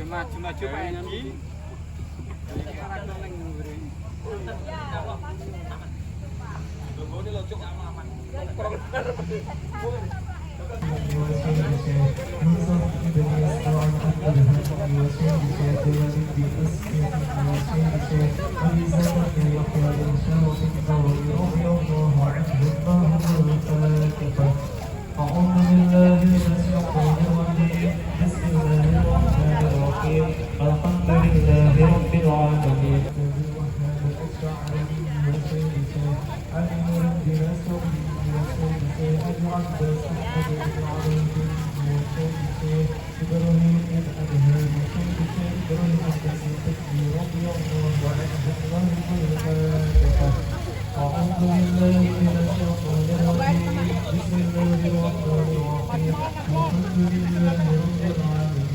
maju-maju Pak Edi. أعوذ بالله من الشيطان الرجيم بسم الله الرحمن الرحيم الحمد لله رب العالمين علم ربنا سبحانه أجعل بسحبه عليهم إبراهيم إذ أدهى بكل شيء إبراهيم أحدث تكبير رضي الله عنه الله الفاتحة أعوذ بالله من الشيطان الرجيم بسم الله الرحمن الرحيم الحمد لله رب العالمين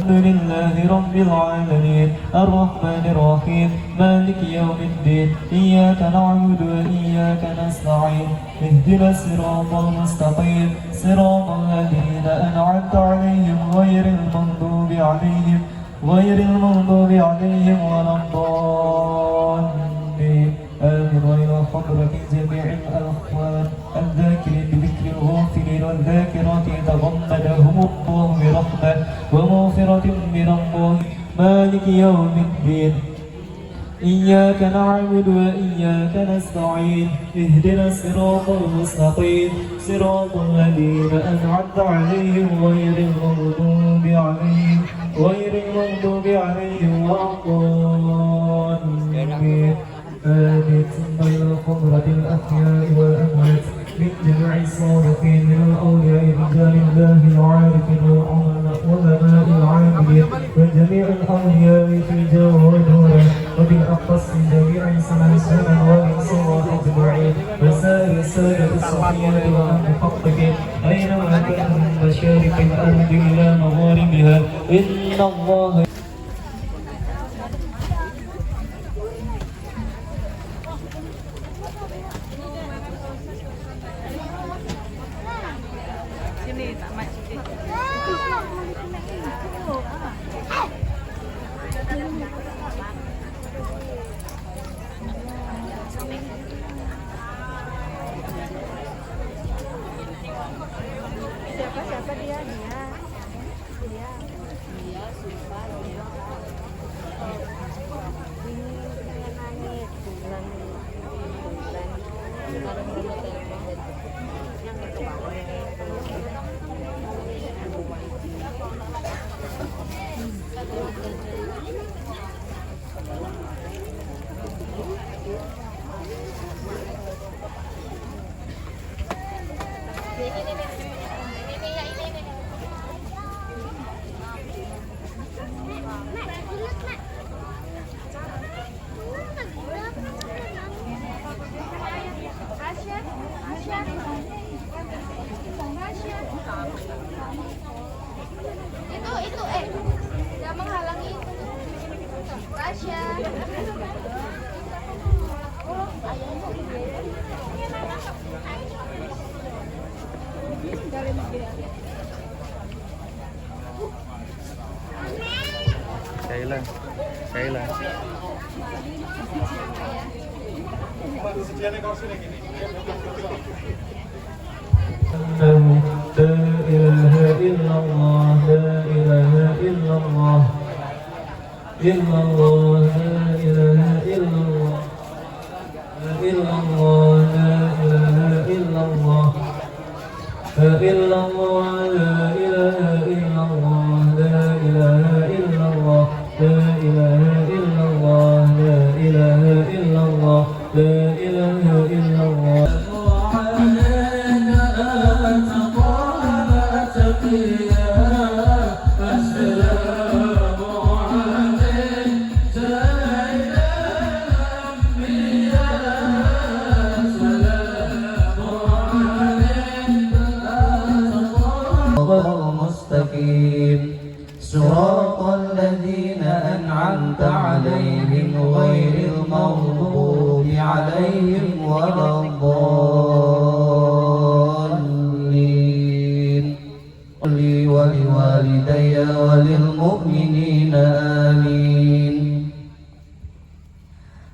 الحمد لله رب العالمين الرحمن الرحيم مالك يوم الدين إياك نعبد وإياك نستعين اهدنا الصراط المستقيم صراط الذين أنعمت عليهم غير المغضوب عليهم ولا الضالين آمين وإلى حضرة جميع الأخوان الذاكرين بذكر الغافلين والذاكرات يتغمدهم الله برحمة ومغفرة من الله مالك يوم الدين إياك نعبد وإياك نستعين اهدنا الصراط المستقيم صراط الذين أنعمت عليهم غير المغضوب عليهم ولا الضالين آمين ثم إلى حضرة الأحياء والأموات من جميع الصالحين من الأولياء رجال الله العارفين والعلماء العاملين وجميع الأولياء في جوارها وبالأخص من جميع سنن السنن والإنصار أجمعين وسائر السادة الصحيات والمحققين أينما كانوا من مشارق الأرض إلى مغاربها إن الله siapa dia suka ini nangis bulan itu jangan menghalangi itu Tasya. Kayla. لا إله إلا الله لا إله إلا الله إلا الله لا إله إلا الله إلا الله لا إله إلا الله إلا الله لا إله إلا الله لا إله إلا الله لا إله إلا الله لا إله إلا الله لا إله إلا الله صراط الذين أنعمت عليهم غير المغضوب عليهم ولا الضالين وللمؤمنين آمين.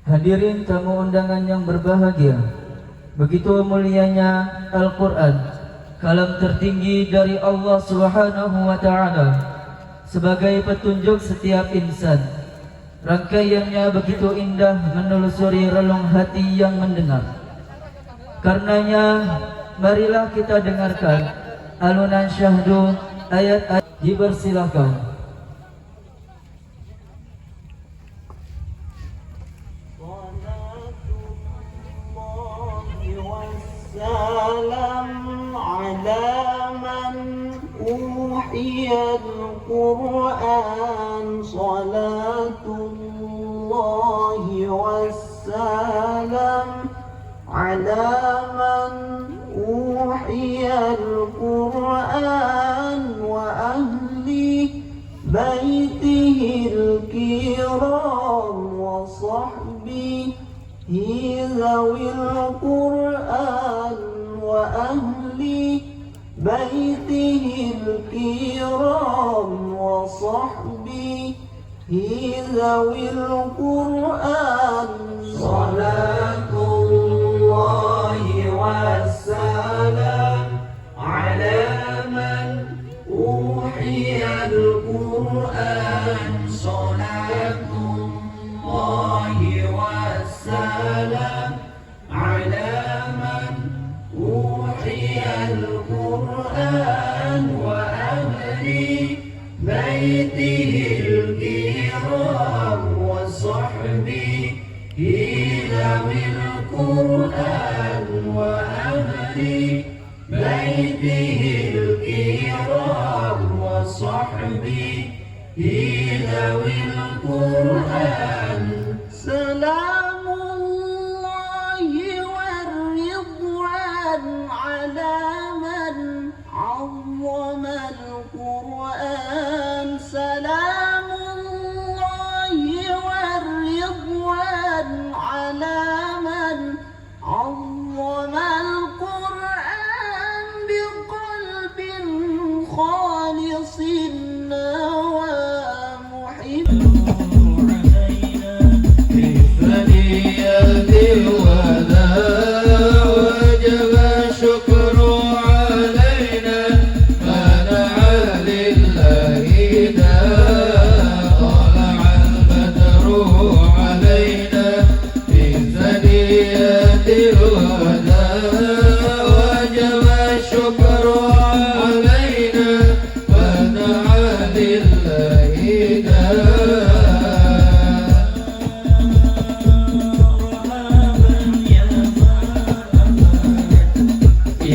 Hadirin tamu undangan yang berbahagia, begitu mulianya Al-Quran, kalam tertinggi dari Allah Subhanahu wa Ta'ala, sebagai petunjuk setiap insan. Rangkaiannya begitu indah menelusuri relung hati yang mendengar. Karenanya, marilah kita dengarkan alunan syahdu ayat-ayat. Dipersilahkan. Salam ala man uhiyal Qur'an, salatullahi wassalam ala man uhiyal Qur'an wa ahli baitihil kiram wa sahbihi zawil Qur'an wa ahli baitihil kiram wa sahbihi zawil Qur'an. Salatullahi wassalam ala man uhiyal Qur'an, salatullahi wassalam ala man uhiyal Qur'an wa ahli baitihil kiram wa sahbihi zawil Qur'an wa ahli baitihil kiram wa sahbihi zawil Qur'an. Salamullahi warridwan ala man azzama al-Qur'an. Salamullahi warridwan ala man azzama al-Qur'an biqalbin khalisin wa muhibbin.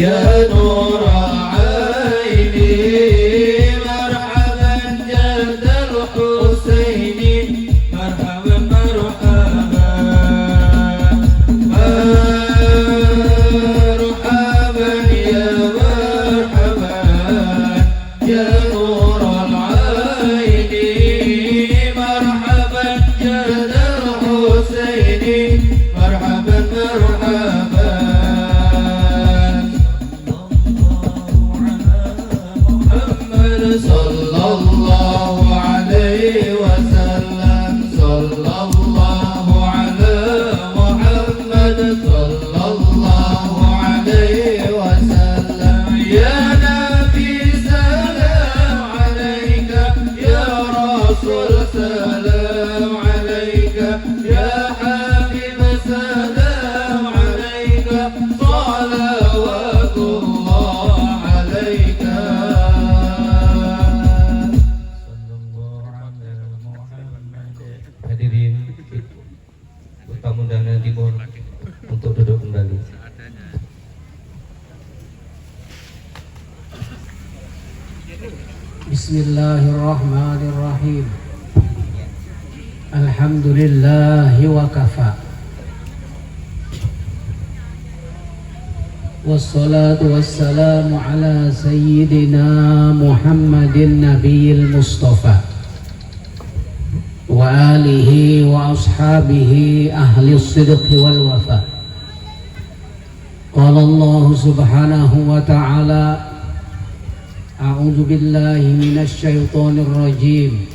يا نور عيني مرحبا جد الحسين، مرحبا مرحبا مرحبا يا مرحبا يا نور العين، مرحبا جد الحسين، مرحبا مرحبا. صلى الله عليه وسلم، صلى الله على محمد، صلى الله عليه وسلم. يا نبي سلام عليك، يا رسول سلام عليك، يا حبيب سلام عليك، صلوات الله عليك. Hadirin tamu undangan dimohon untuk duduk kembali. Bismillahirrahmanirrahim. Alhamdulillahi wa kafa. Wassalatu wassalamu ala sayyidina Muhammadin nabiyil mustafa wa alihi wa ashabihi ahli sidqi wal wafa. Qala Allah subhanahu wa ta'ala A'udzu billahi minasyaitonir rajim.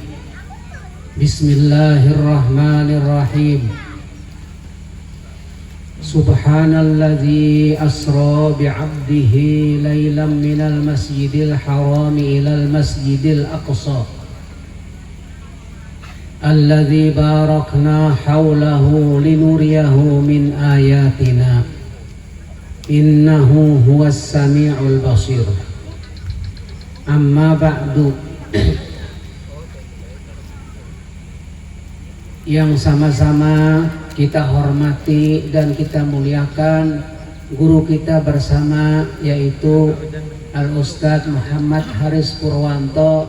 Bismillahirrahmanirrahim. Subhanalladzi asra bi'abdihi lailan minal masjidil haram ilal masjidil aqsa alladzi barakna hawlahu linuriyahu min ayatina innahu huwas sami'ul basir. Amma ba'du. Yang sama-sama kita hormati dan kita muliakan guru kita bersama, yaitu Al-Ustadz Muhammad Haris Purwanto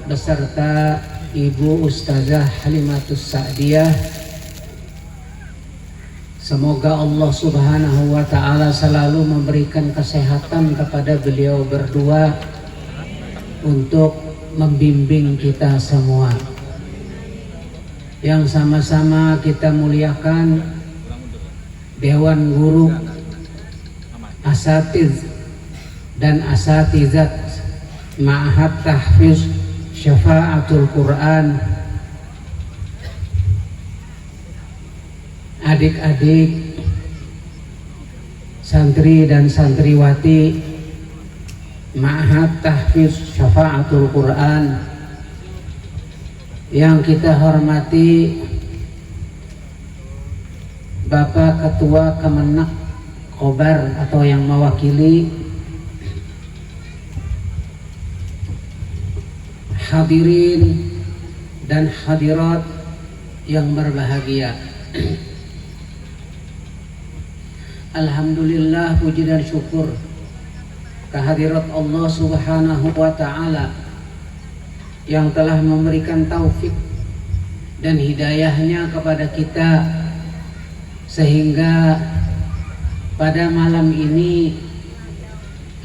beserta Ibu Ustazah Halimatus Sa'diyah. Semoga Allah Subhanahu wa ta'ala selalu memberikan kesehatan kepada beliau berdua untuk membimbing kita semua. Yang sama-sama kita muliakan Dewan Guru, Asatiz dan Asatizat Ma'had Tahfiz Syafa'atul Quran, adik-adik santri dan santriwati Ma'had Tahfiz Syafa'atul Quran yang kita hormati Bapak Ketua Kemenak Khobar atau yang mewakili, hadirin dan hadirat yang berbahagia. Alhamdulillah, puji dan syukur kehadirat Allah Subhanahu wa ta'ala yang telah memberikan taufik dan hidayahnya kepada kita, sehingga pada malam ini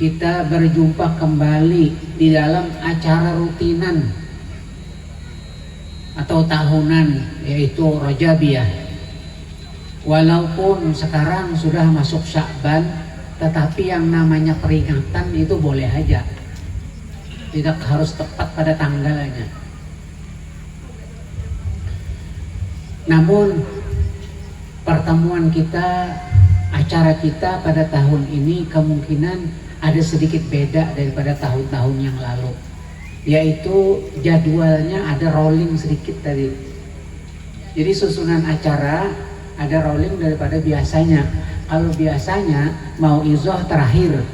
kita berjumpa kembali di dalam acara rutinan atau tahunan, yaitu Rajabiyah. Walaupun sekarang sudah masuk Sya'ban, tetapi yang namanya peringatan itu boleh aja, tidak harus tepat pada tanggalnya. Namun pertemuan kita, acara kita pada tahun ini kemungkinan ada sedikit beda daripada tahun-tahun yang lalu, yaitu jadwalnya ada rolling sedikit tadi. Jadi susunan acara ada rolling daripada biasanya. Kalau biasanya mau izoh terakhir,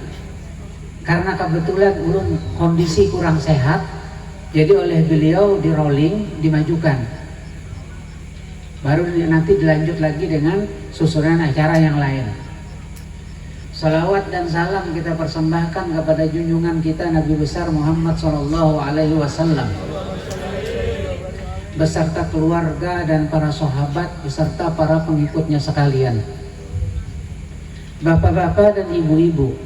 karena kebetulan ulun kondisi kurang sehat, jadi oleh beliau di rolling, dimajukan. Baru nanti dilanjut lagi dengan susunan acara yang lain. Salawat dan salam kita persembahkan kepada junjungan kita Nabi besar Muhammad SAW beserta keluarga dan para sahabat beserta para pengikutnya sekalian. Bapak-bapak dan ibu-ibu,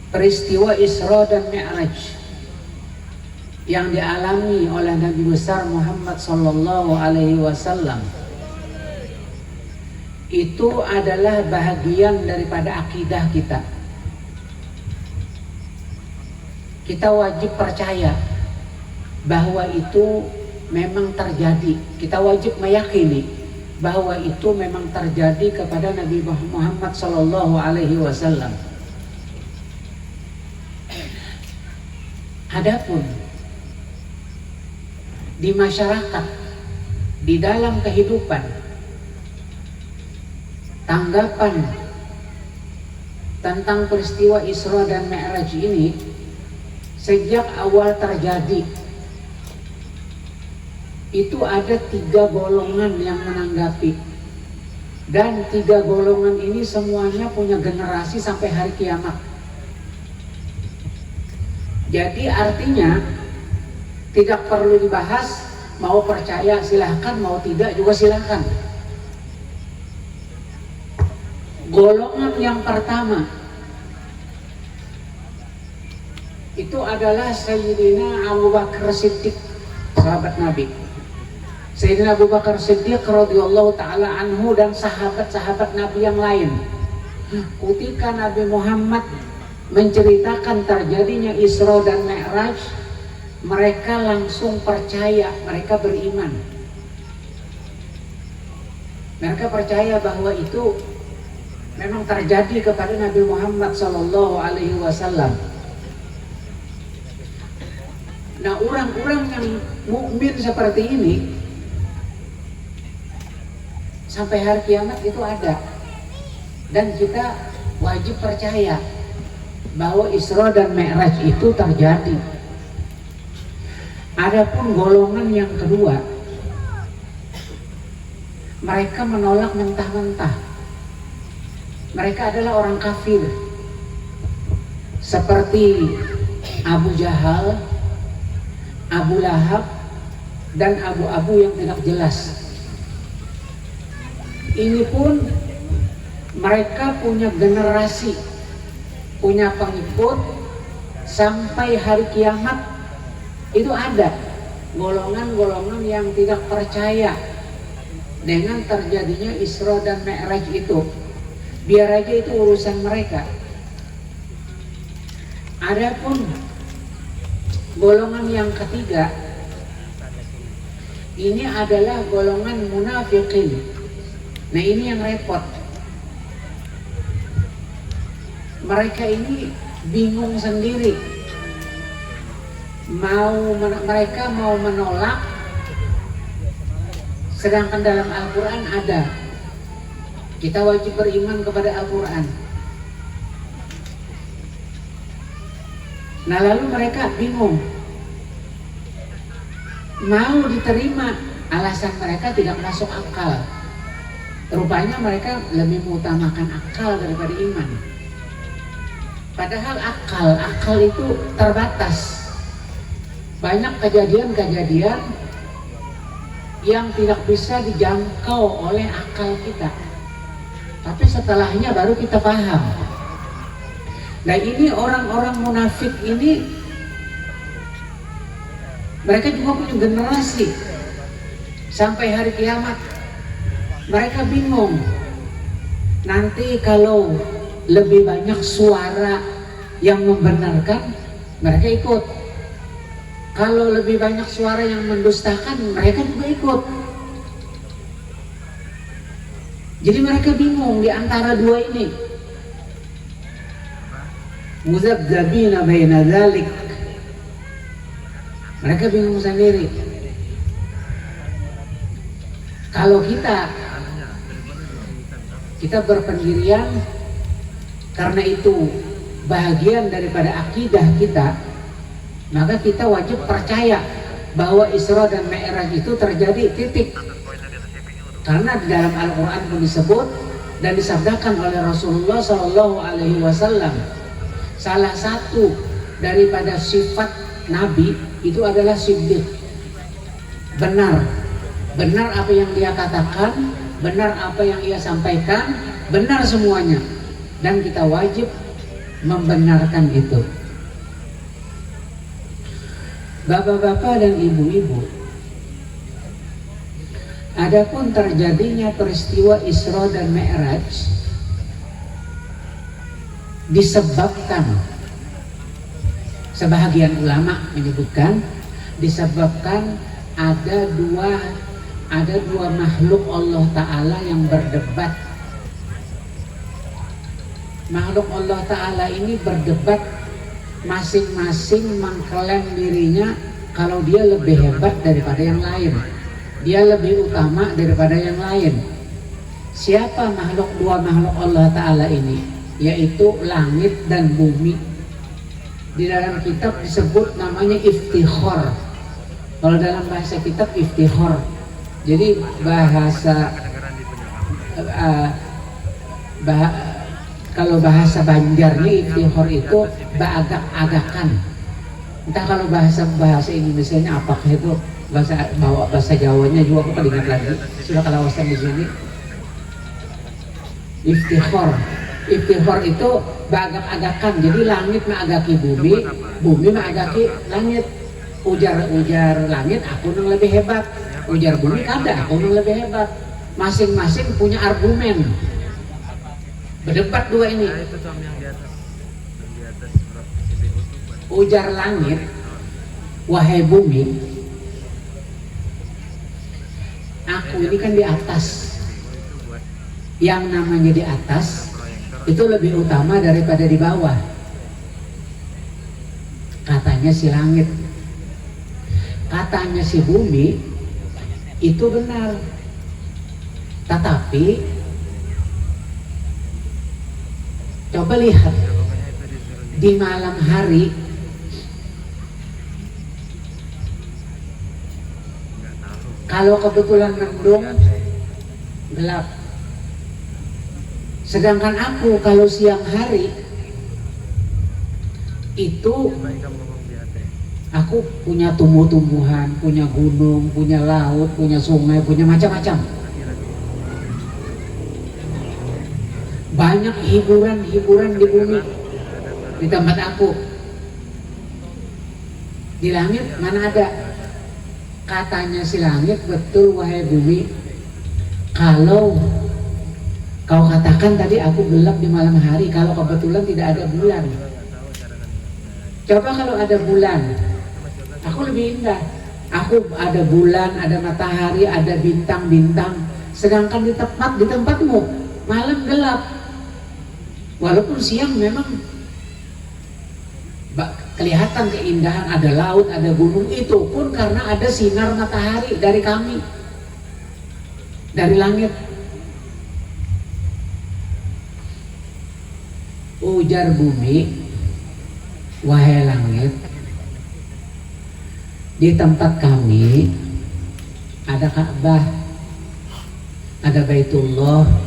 peristiwa Isra dan Mi'raj yang dialami oleh Nabi besar Muhammad SAW itu adalah bahagian daripada akidah kita. Kita wajib percaya bahwa itu memang terjadi. Kita wajib meyakini bahwa itu memang terjadi kepada Nabi Muhammad SAW. Adapun di masyarakat, di dalam kehidupan, tanggapan tentang peristiwa Isra dan Mi'raj ini sejak awal terjadi itu ada 3 golongan yang menanggapi, dan 3 golongan ini semuanya punya generasi sampai hari kiamat. Jadi artinya tidak perlu dibahas, mau percaya silahkan, mau tidak juga silahkan. Golongan yang pertama itu adalah Sayyidina Abu Bakar Siddiq, sahabat Nabi. Sayyidina Abu Bakar Siddiq radhiyallahu ta'ala anhu dan sahabat-sahabat Nabi yang lain Ketika Nabi Muhammad menceritakan terjadinya Isra dan Mi'raj, mereka langsung percaya, mereka beriman. Mereka percaya bahwa itu memang terjadi kepada Nabi Muhammad SAW. Nah, orang-orang yang mukmin seperti ini sampai hari kiamat itu ada, dan kita wajib percaya bahwa Isra dan Mi'raj itu terjadi. Adapun golongan yang kedua, mereka menolak mentah-mentah. Mereka adalah orang kafir seperti Abu Jahal, Abu Lahab, dan abu-abu yang tidak jelas. Ini pun mereka punya generasi, punya pengikut sampai hari kiamat. Itu ada golongan-golongan yang tidak percaya dengan terjadinya Isra dan Mi'raj itu. Biar aja itu urusan mereka. Adapun golongan yang ketiga, ini adalah golongan munafikin. Nah, ini yang repot. Mereka ini bingung sendiri. Mereka mau menolak, sedangkan dalam Al-Quran ada. Kita wajib beriman kepada Al-Quran. Nah, lalu mereka bingung, mau diterima, alasan mereka tidak masuk akal. Rupanya mereka lebih mengutamakan akal daripada iman. Padahal akal itu terbatas. Banyak kejadian-kejadian yang tidak bisa dijangkau oleh akal kita, tapi setelahnya baru kita paham. Nah, ini orang-orang munafik ini, mereka juga punya generasi sampai hari kiamat. Mereka bingung, nanti kalau lebih banyak suara yang membenarkan, mereka ikut. Kalau lebih banyak suara yang mendustakan, mereka juga ikut. Jadi mereka bingung di antara dua ini. Muzabzabina baina dzalik. Mereka bingung sendiri. Kalau kita berpendirian karena itu bahagian daripada akidah kita, maka kita wajib percaya bahwa Isra dan Mi'raj itu terjadi, titik. Karena di dalam Al-Quran pun disebut dan disabdakan oleh Rasulullah SAW, salah satu daripada sifat Nabi itu adalah siddiq. Benar apa yang dia katakan, benar apa yang ia sampaikan, benar semuanya, dan kita wajib membenarkan itu. Bapak-bapak dan ibu-ibu, adapun terjadinya peristiwa Isra dan Mi'raj disebabkan, sebahagian ulama menyebutkan, disebabkan ada dua makhluk Allah Ta'ala yang berdebat. Makhluk Allah Ta'ala ini berdebat, masing-masing mengklaim dirinya kalau dia lebih hebat daripada yang lain, dia lebih utama daripada yang lain. Siapa dua makhluk Allah Ta'ala ini? Yaitu langit dan bumi. Di dalam kitab disebut namanya iftikhar. Kalau dalam bahasa kitab iftikhar, jadi kalau bahasa Banjarnya iftikhar itu beagak-agakan. Entah kalau bahasa Indonesianya apakah itu bahasa Jawanya juga aku ingat lagi. Sudah kalawasan di sini. Iftikhar itu beagak-agakan. Jadi langit mengagaki bumi, bumi mengagaki langit. Ujar langit, aku yang lebih hebat. Ujar bumi, kada, aku yang lebih hebat. Masing-masing punya argumen. Berdebat dua ini. Nah, itu tuh yang di atas. Yang di atas sisi ufuk. Ujar langit, wahai bumi, aku ini kan di atas. Yang namanya di atas itu lebih utama daripada di bawah. Katanya si langit. Katanya si bumi itu benar. Tetapi coba lihat di malam hari kalau kebetulan mendung gelap. Sedangkan aku kalau siang hari itu aku punya tumbuh-tumbuhan, punya gunung, punya laut, punya sungai, punya macam-macam. Banyak hiburan-hiburan di bumi, di tempat aku. Di langit mana ada? Katanya si langit, betul wahai bumi, kalau kau katakan tadi aku gelap di malam hari kalau kebetulan tidak ada bulan. Coba kalau ada bulan, aku lebih indah. Aku ada bulan, ada matahari, ada bintang-bintang. Sedangkan di tempatmu malam gelap. Walaupun siang memang kelihatan keindahan, ada laut, ada gunung, itu pun karena ada sinar matahari dari kami, dari langit. Ujar bumi, wahai langit, di tempat kami ada Ka'bah, ada Baitullah.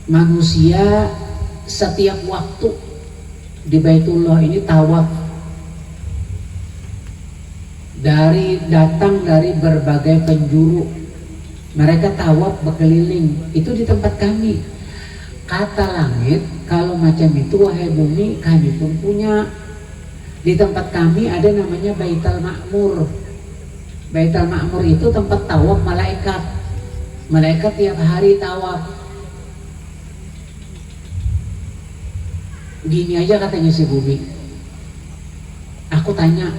Manusia setiap waktu di Baitullah ini tawaf, datang dari berbagai penjuru. Mereka tawaf berkeliling, itu di tempat kami. Kata langit, kalau macam itu wahai bumi, kami pun punya. Di tempat kami ada namanya Baitul Ma'mur. Baitul Ma'mur itu tempat tawaf malaikat. Malaikat tiap hari tawaf. Gini aja katanya si bumi. Aku tanya,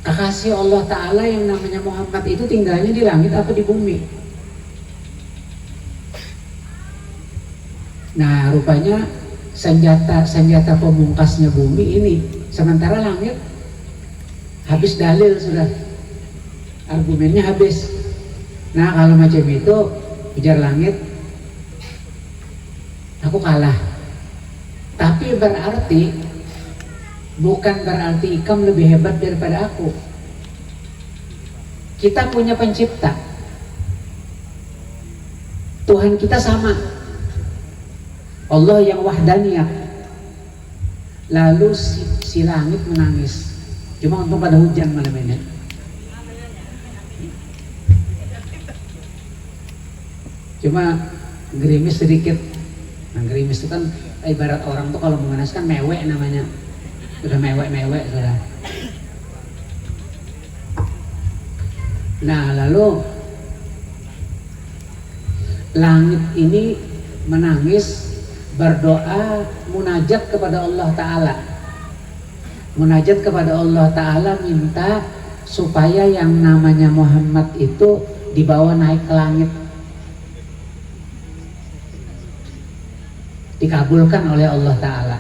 kekasih Allah Ta'ala yang namanya Muhammad itu tinggalnya di langit apa di bumi? Nah, rupanya senjata pemungkasnya bumi ini. Sementara langit habis dalil sudah, argumennya habis. Nah, kalau macam itu, ujar langit, aku kalah. Tapi bukan berarti Ikam lebih hebat daripada aku. Kita punya pencipta, Tuhan kita sama, Allah yang wahdaniyah. Lalu si langit menangis. Cuma untung pada hujan malam ini. Cuma gerimis sedikit. Nah, gerimis itu kan ibarat orang tuh kalau memanaskan mewek namanya. Sudah mewek sudah. Nah, lalu langit ini menangis, berdoa, munajat kepada Allah Ta'ala. Munajat kepada Allah Ta'ala, minta supaya yang namanya Muhammad itu dibawa naik ke langit. Dikabulkan oleh Allah Ta'ala.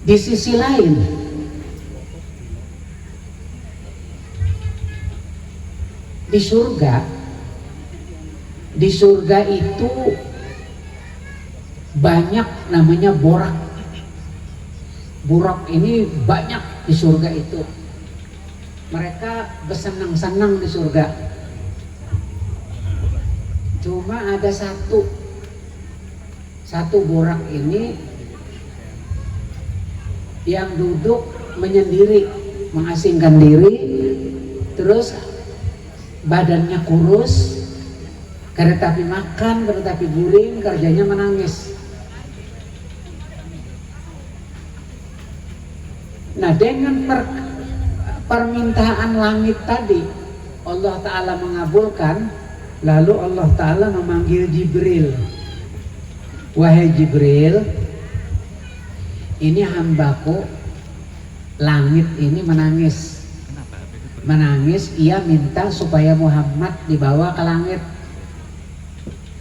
Di sisi lain, di surga itu banyak namanya borak. Burak ini banyak di surga itu. Mereka bersenang-senang di surga. Cuma ada satu borak ini yang duduk menyendiri, mengasingkan diri, terus badannya kurus, keretapi makan, keretapi guring, kerjanya menangis. Nah, dengan permintaan langit tadi, Allah Ta'ala mengabulkan, lalu Allah Ta'ala memanggil Jibril. Wahai Jibril, ini hambaku, langit ini menangis. Menangis, ia minta supaya Muhammad dibawa ke langit.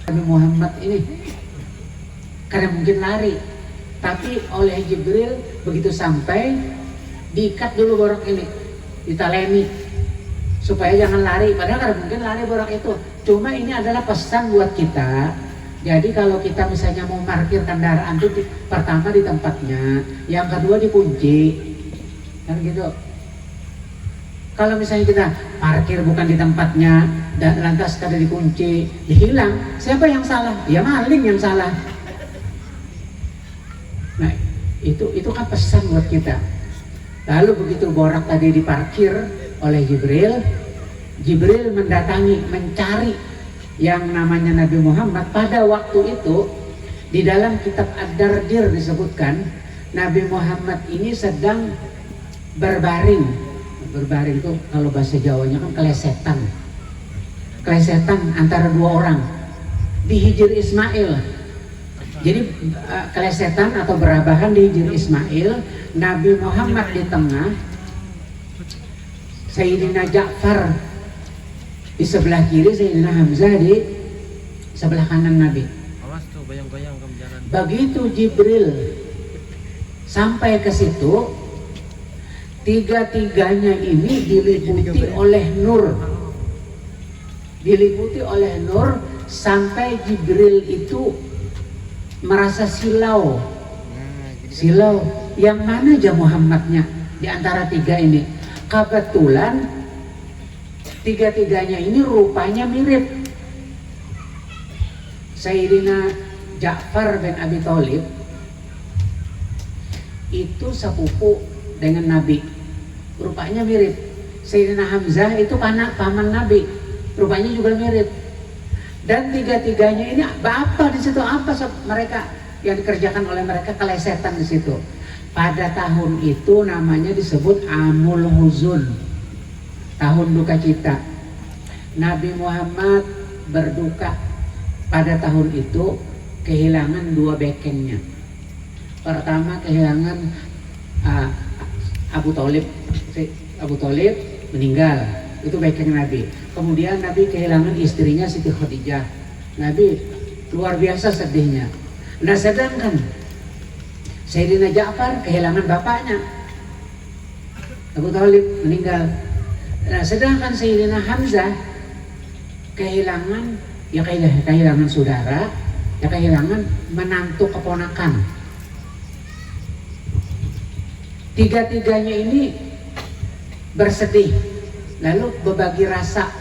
Nabi Muhammad ini karena mungkin lari, tapi oleh Jibril begitu sampai diikat dulu borok ini, ditaleni supaya jangan lari. Padahal karena mungkin lari borok itu. Cuma ini adalah pesan buat kita. Jadi kalau kita misalnya mau parkir kendaraan itu pertama di tempatnya, yang kedua dikunci, kan gitu. Kalau misalnya kita parkir bukan di tempatnya dan lantas kada dikunci, hilang, siapa yang salah? Ya maling yang salah. Nah, itu kan pesan buat kita. Lalu begitu borak tadi diparkir oleh Jibril, Jibril mendatangi, mencari yang namanya Nabi Muhammad. Pada waktu itu di dalam kitab Ad-Dardir disebutkan Nabi Muhammad ini sedang berbaring. Berbaring itu kalau bahasa Jawanya kan kelesetan antara dua orang di Hijr Ismail. Jadi kelesetan atau berabahan di Hijr Ismail, Nabi Muhammad di tengah, Sayyidina Ja'far di sebelah kiri, Sayyidina Hamzah di sebelah kanan Nabi. Awas tuh, goyang-goyang kamu jalan. Begitu Jibril sampai ke situ, tiga-tiganya ini diliputi oleh nur. Diliputi oleh nur sampai Jibril itu merasa silau. Silau, yang mana aja Muhammadnya di antara tiga ini? Kebetulan tiga-tiganya ini rupanya mirip. Sayyidina Ja'far bin Abi Thalib itu sepupu dengan Nabi, rupanya mirip. Sayyidina Hamzah itu paman Nabi, rupanya juga mirip. Dan tiga-tiganya ini apa di situ, apa mereka yang dikerjakan oleh mereka, kelesetan di situ. Pada tahun itu namanya disebut Amul Huzun, tahun duka cita. Nabi Muhammad berduka pada tahun itu, kehilangan dua bekengnya. Pertama kehilangan Abu Thalib meninggal, itu bekeng Nabi. Kemudian Nabi kehilangan istrinya Siti Khadijah. Nabi luar biasa sedihnya. Nah, sedangkan Sayyidina Ja'far kehilangan bapaknya, Abu Thalib meninggal. Nah, sedangkan Sayyidina Hamzah kehilangan saudara, ya kehilangan menantu keponakan. Tiga-tiganya ini bersedih, lalu berbagi rasa.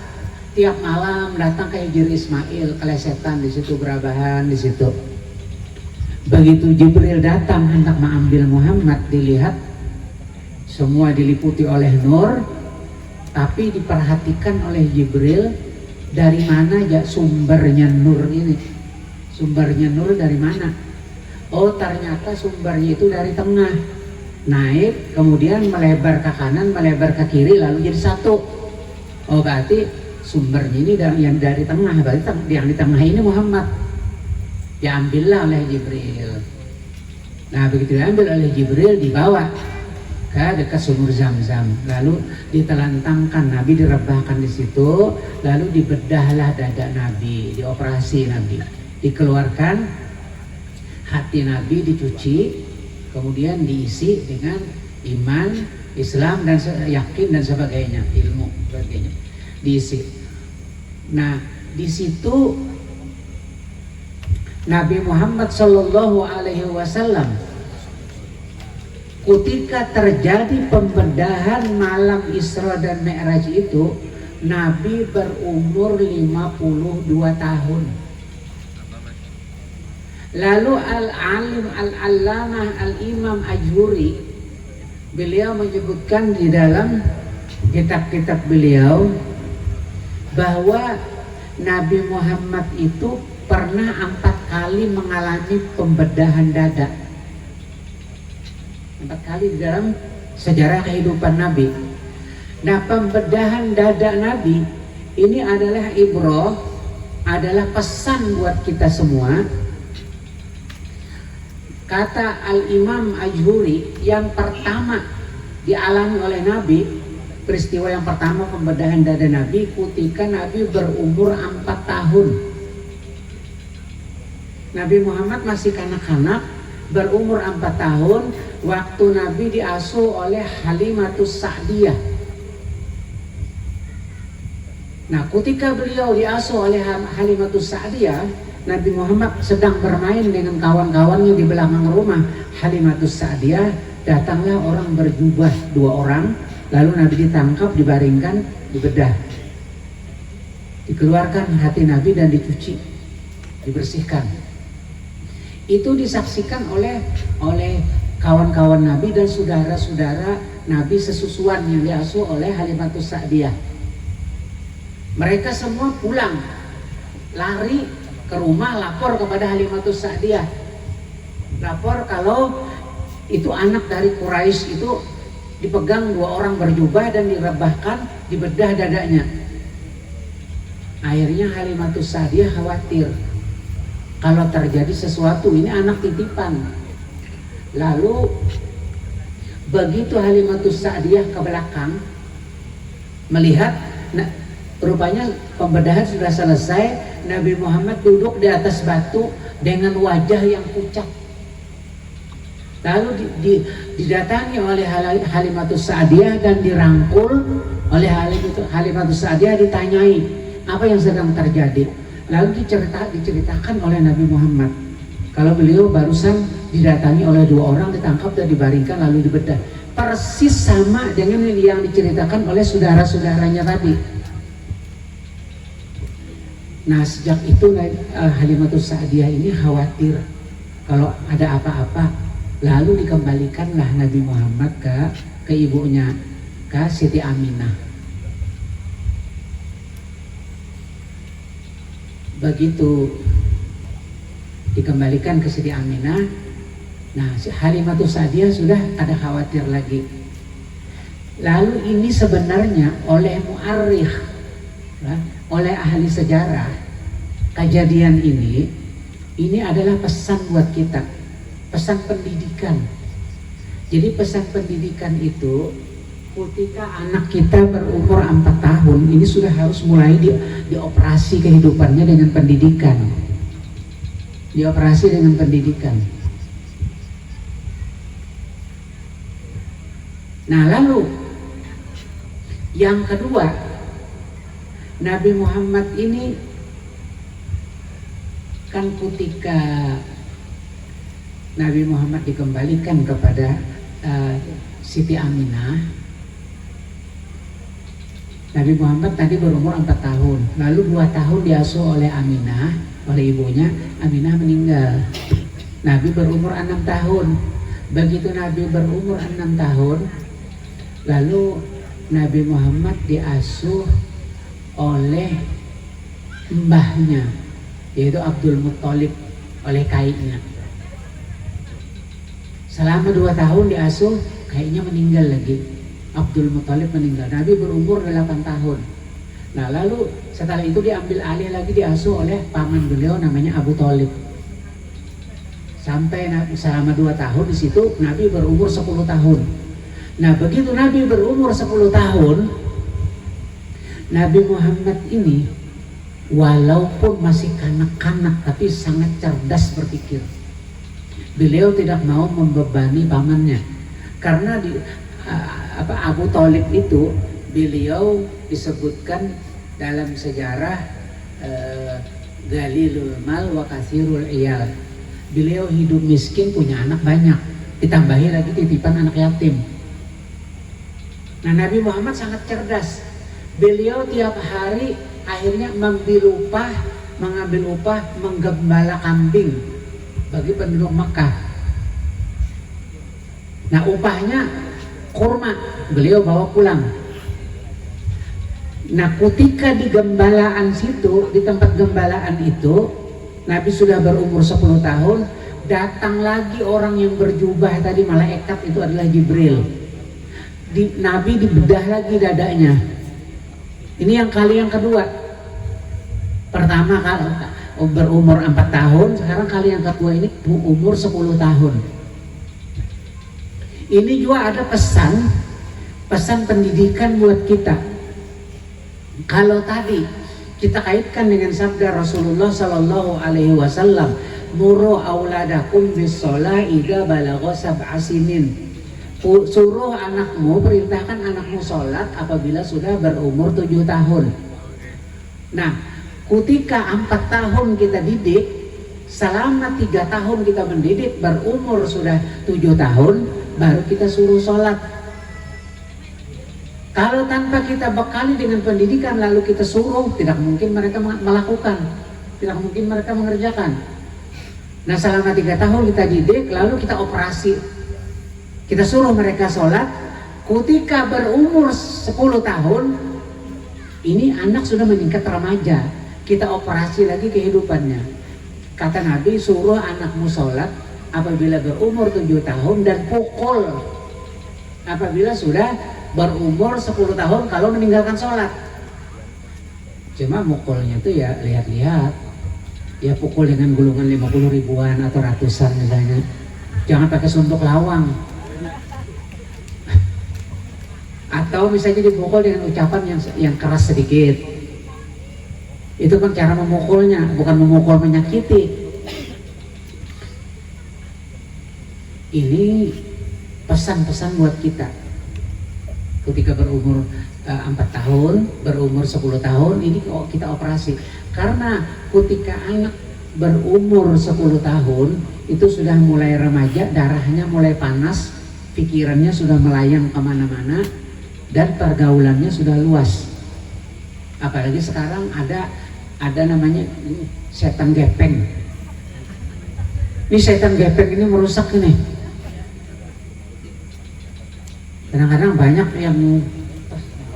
Tiap malam datang ke Hijr Ismail, kelesetan di situ, berabahan di situ. Begitu Jibril datang hendak mengambil Muhammad, dilihat semua diliputi oleh nur, tapi diperhatikan oleh Jibril dari mana ya sumbernya nur ini. Sumbernya nur dari mana? Oh, ternyata sumbernya itu dari tengah, naik kemudian melebar ke kanan, melebar ke kiri, lalu jadi satu. Oh, berarti sumbernya ini yang dari tengah, berarti yang di tengah ini Muhammad. Diambillah oleh Jibril. Nah, begitu diambil oleh Jibril, dibawa ke dekat sumur Zam-Zam, lalu ditelantangkan Nabi, direbahkan di situ, lalu dibedahlah dada Nabi, dioperasi Nabi, dikeluarkan hati Nabi, dicuci, kemudian diisi dengan iman, Islam dan yakin dan sebagainya, ilmu sebagainya diisi. Nah, di situ Nabi Muhammad Shallallahu Alaihi Wasallam ketika terjadi pembedahan malam Isra dan Mi'raj itu, Nabi berumur 52 tahun. Lalu Al-Alim Al-Allamah Al-Imam Ajuri, beliau menyebutkan di dalam kitab-kitab beliau bahwa Nabi Muhammad itu pernah 4 kali mengalami pembedahan dada. 4 kali di dalam sejarah kehidupan Nabi. Nah, pembedahan dada Nabi Ini adalah ibrah, adalah pesan buat kita semua. Kata Al-Imam Ajhuri, yang pertama dialami oleh Nabi, peristiwa yang pertama pembedahan dada Nabi ketika Nabi berumur 4 tahun. Nabi Muhammad masih kanak-kanak, berumur 4 tahun, waktu Nabi diasuh oleh Halimatus Sa'diyah. Nah, ketika beliau diasuh oleh Halimatus Sa'diyah, Nabi Muhammad sedang bermain dengan kawan-kawannya di belakang rumah Halimatus Sa'diyah. Datanglah orang berjubah, 2 orang, lalu Nabi ditangkap, dibaringkan, dibedah, dikeluarkan hati Nabi dan dicuci, dibersihkan. Itu disaksikan oleh kawan-kawan Nabi dan saudara-saudara Nabi sesusuan yang diasuh oleh Halimatus Sa'diyah. Mereka semua pulang, lari ke rumah, lapor kepada Halimatus Sa'diyah, lapor kalau itu anak dari Quraisy itu dipegang 2 orang berjubah dan direbahkan, dibedah dadanya. Akhirnya Halimatus Sa'diyah khawatir kalau terjadi sesuatu, ini anak titipan. Lalu begitu Halimatus Sa'diyah ke belakang melihat, rupanya pembedahan sudah selesai. Nabi Muhammad duduk di atas batu dengan wajah yang pucat. Lalu didatangi oleh Halimatus Sa'diyah dan dirangkul oleh Halimatus Sa'diyah, ditanyai apa yang sedang terjadi. Lalu diceritakan oleh Nabi Muhammad kalau beliau barusan didatangi oleh 2 orang, ditangkap dan dibaringkan lalu dibedah. Persis sama dengan yang diceritakan oleh saudara-saudaranya tadi. Nah, sejak itu Halimatus Sa'diyah ini khawatir kalau ada apa-apa. Lalu dikembalikanlah Nabi Muhammad ke ibunya, ke Siti Aminah. Begitu dikembalikan ke Siti Aminah, nah Halimatus Sa'diyah sudah ada khawatir lagi. Lalu ini sebenarnya oleh mu'arrikh, oleh ahli sejarah, kejadian ini adalah pesan buat kita, pesan pendidikan. Jadi pesan pendidikan itu ketika anak kita berumur 4 tahun ini sudah harus mulai dioperasi kehidupannya dengan pendidikan, dioperasi dengan pendidikan. Nah, lalu yang kedua, Nabi Muhammad ini kan ketika Nabi Muhammad dikembalikan kepada Siti Aminah, Nabi Muhammad tadi berumur 4 tahun, lalu 2 tahun diasuh oleh Aminah, oleh ibunya. Aminah meninggal. Nabi berumur 6 tahun. Begitu Nabi berumur 6 tahun, lalu Nabi Muhammad diasuh oleh mbahnya, yaitu Abdul Muttalib, oleh kaiknya. Selama 2 tahun diasuh, kaiknya meninggal lagi. Abdul Muttalib meninggal. Nabi berumur 8 tahun. Nah, lalu setelah itu diambil alih lagi, diasuh oleh paman beliau namanya Abu Thalib. Sampai selama 2 tahun di situ Nabi berumur 10 tahun. Nah, begitu Nabi berumur 10 tahun, Nabi Muhammad ini walaupun masih kanak-kanak tapi sangat cerdas berpikir. Beliau tidak mau membebani pamannya, karena Abu Thalib itu beliau disebutkan dalam sejarah Galilul Mal wa Katsirul Iyal. Beliau hidup miskin, punya anak banyak, ditambahi lagi titipan anak yatim. Nah, Nabi Muhammad sangat cerdas. Beliau tiap hari akhirnya mengambil upah menggembala kambing bagi penduduk Mekah. Nah, upahnya kurma, beliau bawa pulang. Nah, ketika di gembalaan situ, di tempat gembalaan itu, Nabi sudah berumur 10 tahun, datang lagi orang yang berjubah tadi, malaikat itu adalah Jibril. Nabi dibedah lagi dadanya. Ini yang kali yang kedua. Pertama kalau berumur 4 tahun, sekarang kali yang kedua ini umur 10 tahun. Ini juga ada pesan pendidikan buat kita. Kalau tadi kita kaitkan dengan sabda Rasulullah Sallallahu Alaihi Wasallam, muru auladakum bis shalah idza balagha sab'a sinin. Suruh anakmu, perintahkan anakmu sholat apabila sudah berumur 7 tahun. Nah, ketika 4 tahun kita didik, selama 3 tahun kita mendidik, berumur sudah 7 tahun, baru kita suruh sholat. Kalau tanpa kita bekali dengan pendidikan lalu kita suruh, tidak mungkin mereka melakukan, tidak mungkin mereka mengerjakan. Nah, selama 3 tahun kita didik, lalu kita operasi, kita suruh mereka sholat. Ketika berumur 10 tahun, ini anak sudah meningkat remaja, kita operasi lagi kehidupannya. Kata Nabi, suruh anakmu sholat apabila berumur 7 tahun dan pukul apabila sudah berumur 10 tahun kalau meninggalkan sholat. Cuma mukulnya itu ya lihat-lihat, ya pukul dengan gulungan 50 ribuan atau ratusan misalnya. Jangan pakai suntuk lawang. Atau misalnya dipukul dengan ucapan yang keras sedikit. Itu kan cara memukulnya, bukan memukul menyakiti. Ini pesan-pesan buat kita. Ketika berumur 4 tahun, berumur 10 tahun, ini kita operasi. Karena ketika anak berumur 10 tahun, itu sudah mulai remaja, darahnya mulai panas, pikirannya sudah melayang kemana-mana, dan pergaulannya sudah luas. Apalagi sekarang ada namanya setan gepeng. Ini setan gepeng ini merusak ini. Kadang-kadang banyak yang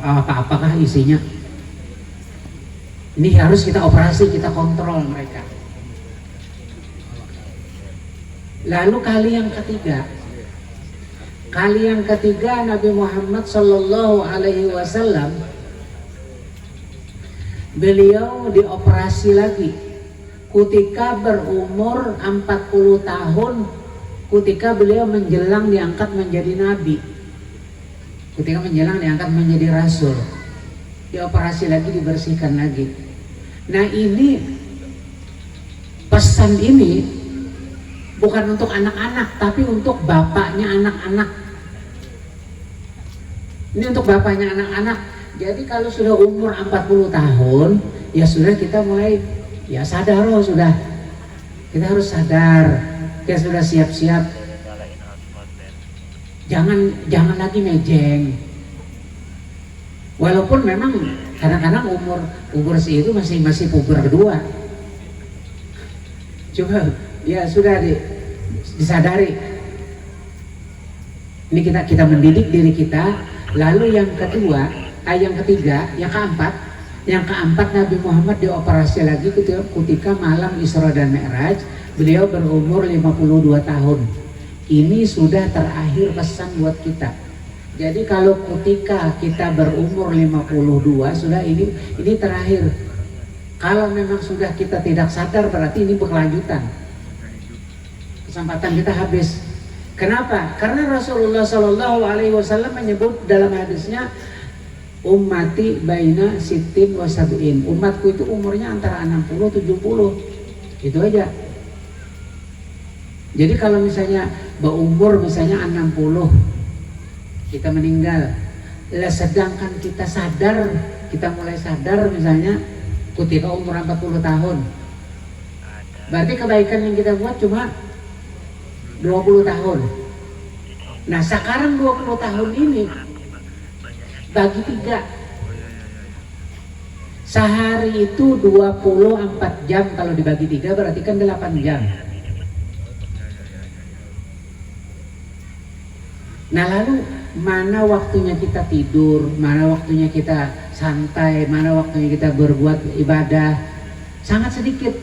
apakah isinya. Ini harus kita operasi, kita kontrol mereka. Lalu kali yang ketiga Nabi Muhammad Sallallahu Alaihi Wasallam, beliau dioperasi lagi ketika berumur 40 tahun, ketika beliau menjelang diangkat menjadi nabi, ketika menjelang diangkat menjadi rasul, dioperasi lagi, dibersihkan lagi. Nah, ini pesan ini bukan untuk anak-anak, tapi untuk bapaknya anak-anak. Ini untuk bapaknya anak-anak. Jadi kalau sudah umur 40 tahun, ya sudah kita mulai ya sadar loh, sudah. Kita harus sadar, kita sudah siap-siap. Jangan lagi mejeng. Walaupun memang kadang-kadang umur itu masih puber kedua. Coba ya sudah disadari. Ini kita mendidik diri kita. Lalu yang ketiga, yang keempat Nabi Muhammad dioperasi lagi ketika malam Isra dan Mi'raj. Beliau berumur 52 tahun. Ini sudah terakhir pesan buat kita. Jadi kalau ketika kita berumur 52 sudah ini terakhir. Kalau memang sudah kita tidak sadar berarti ini berkelanjutan. Kesempatan kita habis. Kenapa? Karena Rasulullah Shallallahu Alaihi Wasallam menyebut dalam hadisnya, ummati baina sittin wa sab'in. Umatku itu umurnya antara 60-70. Itu aja. Jadi kalau misalnya berumur misalnya 60, kita meninggal. Sedangkan kita sadar, kita mulai sadar misalnya ketika umur 40 tahun. Berarti kebaikan yang kita buat cuma 20 tahun. Nah sekarang 20 tahun ini bagi 3. Sehari itu 24 jam, kalau dibagi 3 berarti kan 8 jam. Nah lalu mana waktunya kita tidur, mana waktunya kita santai, mana waktunya kita berbuat ibadah? Sangat sedikit.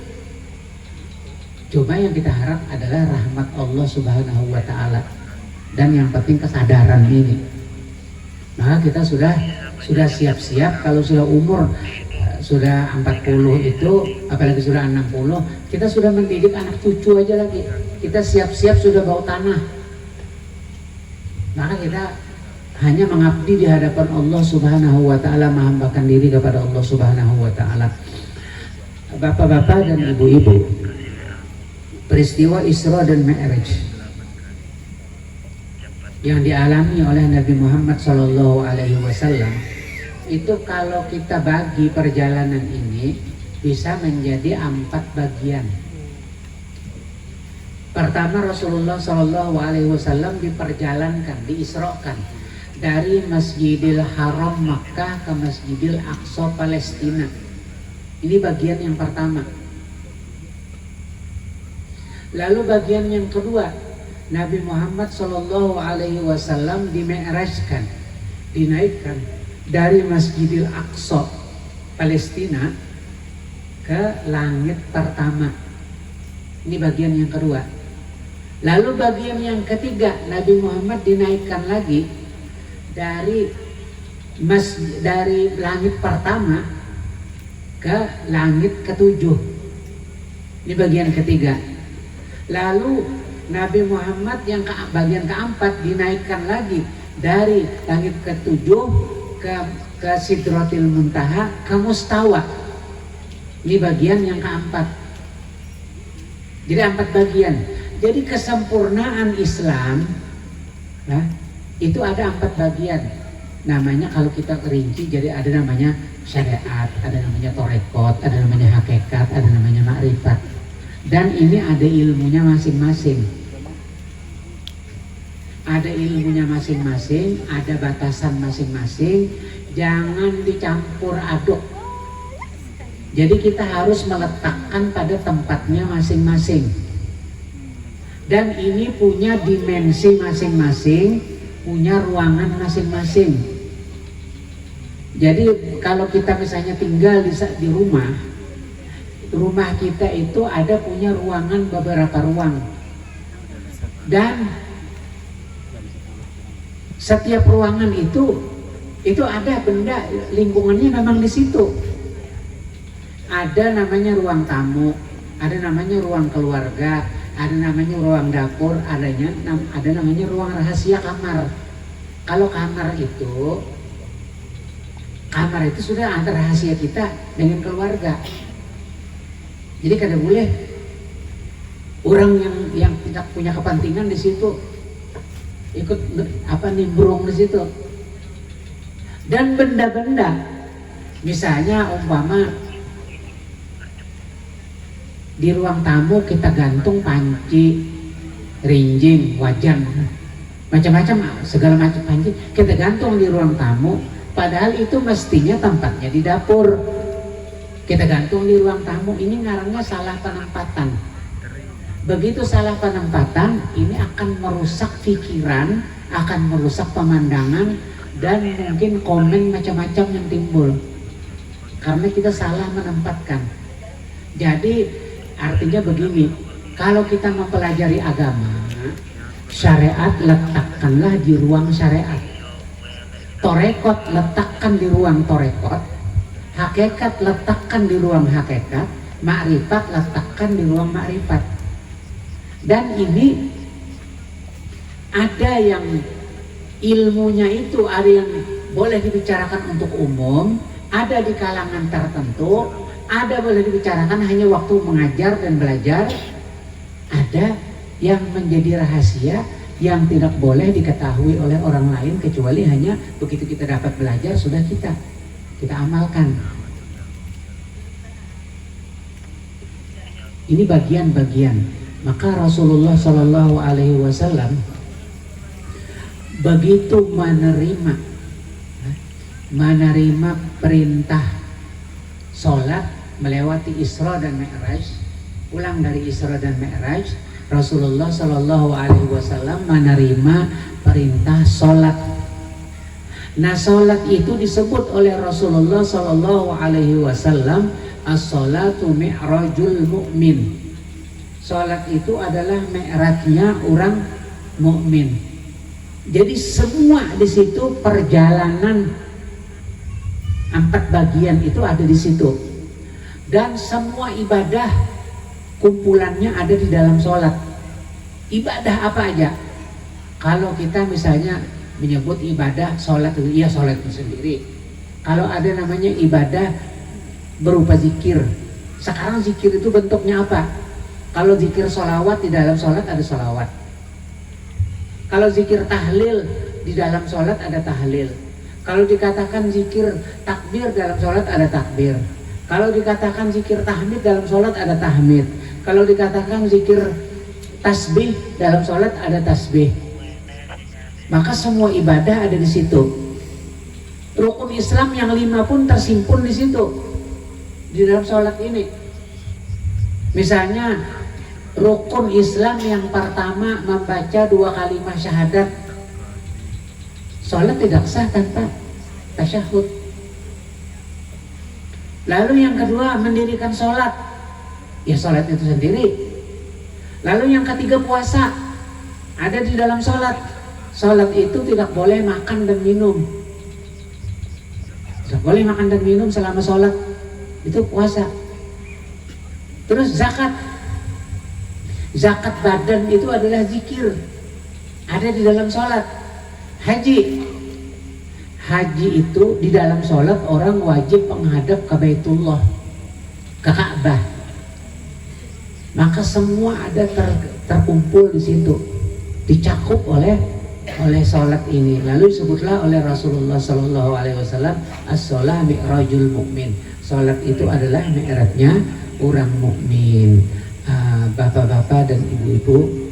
Cuma yang kita harap adalah rahmat Allah Subhanahu wa Ta'ala, dan yang penting kesadaran ini. Maka kita sudah sudah siap-siap. Kalau sudah umur sudah 40 itu, apalagi sudah 60, kita sudah mendidik anak cucu aja lagi. Kita siap-siap sudah bau tanah. Maka kita hanya mengabdi di hadapan Allah Subhanahu wa taala, menghambakan diri kepada Allah Subhanahu wa taala. Bapak-bapak dan ibu-ibu, peristiwa Isra dan Mi'raj yang dialami oleh Nabi Muhammad SAW itu kalau kita bagi perjalanan ini bisa menjadi 4 bagian. Pertama, Rasulullah SAW diperjalankan, diisrokan dari Masjidil Haram Makkah ke Masjidil Aqsa Palestina. Ini bagian yang pertama. Lalu bagian yang kedua, Nabi Muhammad SAW dimi'rajkan, dinaikkan dari Masjidil Aqsa Palestina ke langit pertama. Ini bagian yang kedua. Lalu bagian yang ketiga, Nabi Muhammad dinaikkan lagi dari langit pertama ke langit ketujuh. Ini bagian ketiga. Lalu Nabi Muhammad yang bagian keempat dinaikkan lagi dari langit ketujuh ke Sidratil Muntaha, ke Mustawa. Ini bagian yang keempat. Jadi 4 bagian. Jadi kesempurnaan Islam itu ada 4 bagian. Namanya kalau kita rinci, jadi ada namanya syariat, ada namanya torekot, ada namanya hakikat, ada namanya makrifat. Dan ini ada ilmunya masing-masing. Ada ilmunya masing-masing, ada batasan masing-masing. Jangan dicampur aduk. Jadi kita harus meletakkan pada tempatnya masing-masing. Dan ini punya dimensi masing-masing, punya ruangan masing-masing. Jadi kalau kita misalnya tinggal di rumah kita itu ada punya ruangan, beberapa ruang. Dan setiap ruangan itu ada benda, lingkungannya memang di situ. Ada namanya ruang tamu, ada namanya ruang keluarga, ada namanya ruang dapur, ada namanya ruang rahasia kamar. Kalau kamar itu sudah antara rahasia kita dengan keluarga. Jadi kada boleh orang yang tidak punya kepentingan di situ ikut nimbrung di situ. Dan benda-benda, misalnya umpama di ruang tamu kita gantung panci, rinjing, wajan, macam-macam, segala macam panci kita gantung di ruang tamu, padahal itu mestinya tempatnya di dapur. Kita gantung di ruang tamu, ini ngarangnya salah penempatan. Begitu salah penempatan, ini akan merusak pikiran, akan merusak pemandangan, dan mungkin komen macam-macam yang timbul karena kita salah menempatkan. Jadi artinya begini, kalau kita mempelajari agama, syariat letakkanlah di ruang syariat, torekot letakkan di ruang torekot, hakikat letakkan di ruang hakikat, makrifat letakkan di ruang makrifat. Dan ini ada yang ilmunya itu ada yang boleh dibicarakan untuk umum, ada di kalangan tertentu, ada boleh dibicarakan hanya waktu mengajar dan belajar, ada yang menjadi rahasia yang tidak boleh diketahui oleh orang lain kecuali hanya begitu kita dapat belajar sudah kita amalkan. Ini bagian-bagian. Maka Rasulullah SAW begitu menerima perintah sholat melewati Isra dan Mi'raj, pulang dari Isra dan Mi'raj, Rasulullah SAW menerima perintah sholat. Nah, sholat itu disebut oleh Rasulullah SAW as-sholatu mi'rajul mu'min. Sholat itu adalah mi'rajnya orang mukmin. Jadi semua di situ perjalanan 4 bagian itu ada di situ. Dan semua ibadah kumpulannya ada di dalam sholat. Ibadah apa aja? Kalau kita misalnya menyebut ibadah sholat itu, iya sholat itu sendiri. Kalau ada namanya ibadah berupa zikir. Sekarang zikir itu bentuknya apa? Kalau zikir sholawat, di dalam sholat ada sholawat. Kalau zikir tahlil, di dalam sholat ada tahlil. Kalau dikatakan zikir takbir, dalam sholat ada takbir. Kalau dikatakan zikir tahmid, dalam sholat ada tahmid. Kalau dikatakan zikir tasbih, dalam sholat ada tasbih. Maka semua ibadah ada di situ. Rukun Islam yang 5 pun tersimpun di situ, di dalam sholat ini. Misalnya rukun Islam yang pertama membaca 2 kalimat syahadat. Sholat tidak sah tanpa tasyahud. Lalu yang kedua mendirikan sholat, ya sholat itu sendiri. Lalu yang ketiga puasa, ada di dalam sholat. Sholat itu tidak boleh makan dan minum. Tidak boleh makan dan minum selama sholat, itu puasa. Terus zakat. Zakat badan itu adalah zikir, ada di dalam sholat. Haji. Haji itu di dalam sholat orang wajib menghadap ke Baitullah, ke Ka'bah. Maka semua ada terkumpul di situ, dicakup oleh sholat ini. Lalu disebutlah oleh Rasulullah Sallallahu Alaihi Wasallam, as-sholah mi'rajul mukmin. Sholat itu adalah mi'rajnya orang mukmin. Bapak-bapak dan ibu-ibu,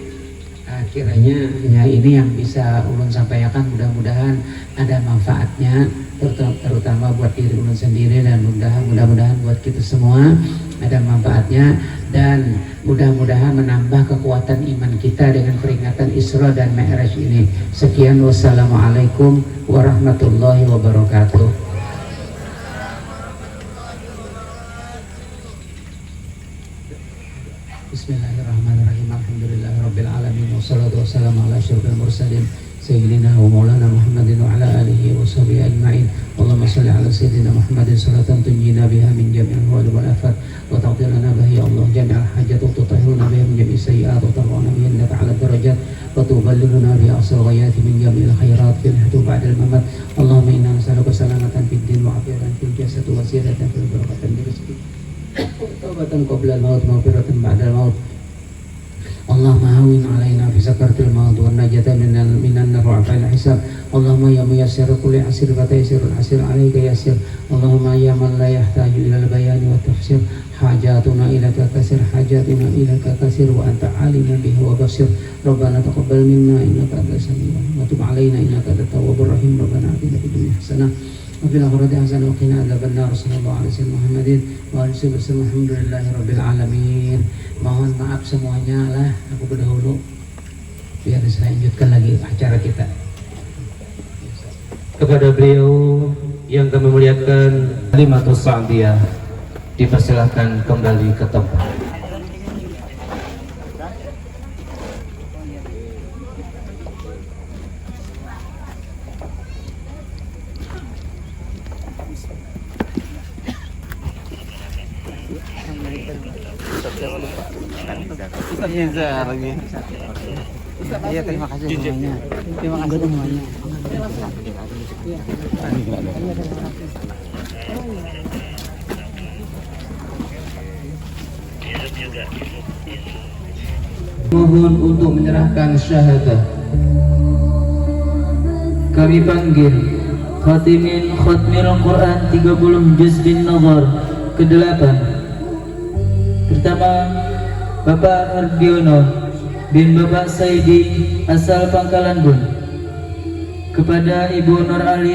kiranya ya ini yang bisa ulun sampaikan, mudah-mudahan ada manfaatnya, terutama buat diri ulun sendiri, dan mudah-mudahan buat kita semua ada manfaatnya, dan mudah-mudahan menambah kekuatan iman kita dengan peringatan Isra dan Mi'raj ini. Sekian, wassalamualaikum warahmatullahi wabarakatuh. Bismillahirrahmanirrahim. Alhamdulillahirabbil alamin, wassalatu wassalamu ala asyrofil mursalin sayyidina wa maulana Muhammadin wa ala alihi wa sahbihi ajma'in. Allahumma shalli ala sayyidina Muhammadin salatan tunjina biha min jami'il ahwali wal afat wa taqdir lana biha ya Allah jami'al hajat wa tutahhiruna biha min jami'is sayyi'at wa tarfa'una biha innaka 'ala darajat wa tuballighuna biha aqsal ghayati min jami'il khairat fil hayati ba'dal mamat. Allahumma inna nas'aluka salamatan fid din wa 'afiyatan fil jasad wa ziyadatan fil barakati rizqi taubatan qabla al-maut maghfiratan ba'da al-maut. Allahumma hawin alaina fi sakaratil maut wa najata minan nar wa fa'il hisab. Allahumma ya muyassir kulli asir wa taysirul asir alayka yassir. Allahumma ya man la yahtaju ila al-bayan wa tafsir hajatuna ilaka kasir hajatina ilaka kasir wa anta alimun bihi wa basir. Rabbana taqabbal minna innaka antas samiul wa tub alaina innaka antat tawwabur rahim. Rabbana atina fid dunya hasanah wa fil akhirati hasanah wa qina adzabannar. Sallallahu alaihi wasallam Muhammadin wa alihi wasallam. Alhamdulillahirabbil alamin. Mohon maaf semuanya lah, aku berdahulu biar saya lanjutkan lagi acara kita. Kepada beliau yang kami muliakan, Kalimatus Sa'diyah, dipersilahkan kembali ke tempat. Iya, terima kasih semuanya. Terima kasih semuanya. Mohon untuk menyerahkan syahadah. Kami panggil Khatimin Khatmil Quran 30 Juz bin Nazar ke-8. Pertama, Bapak Ardiono bin Bapak Saidi asal Pangkalan Bun. Kepada Ibu Nur Alia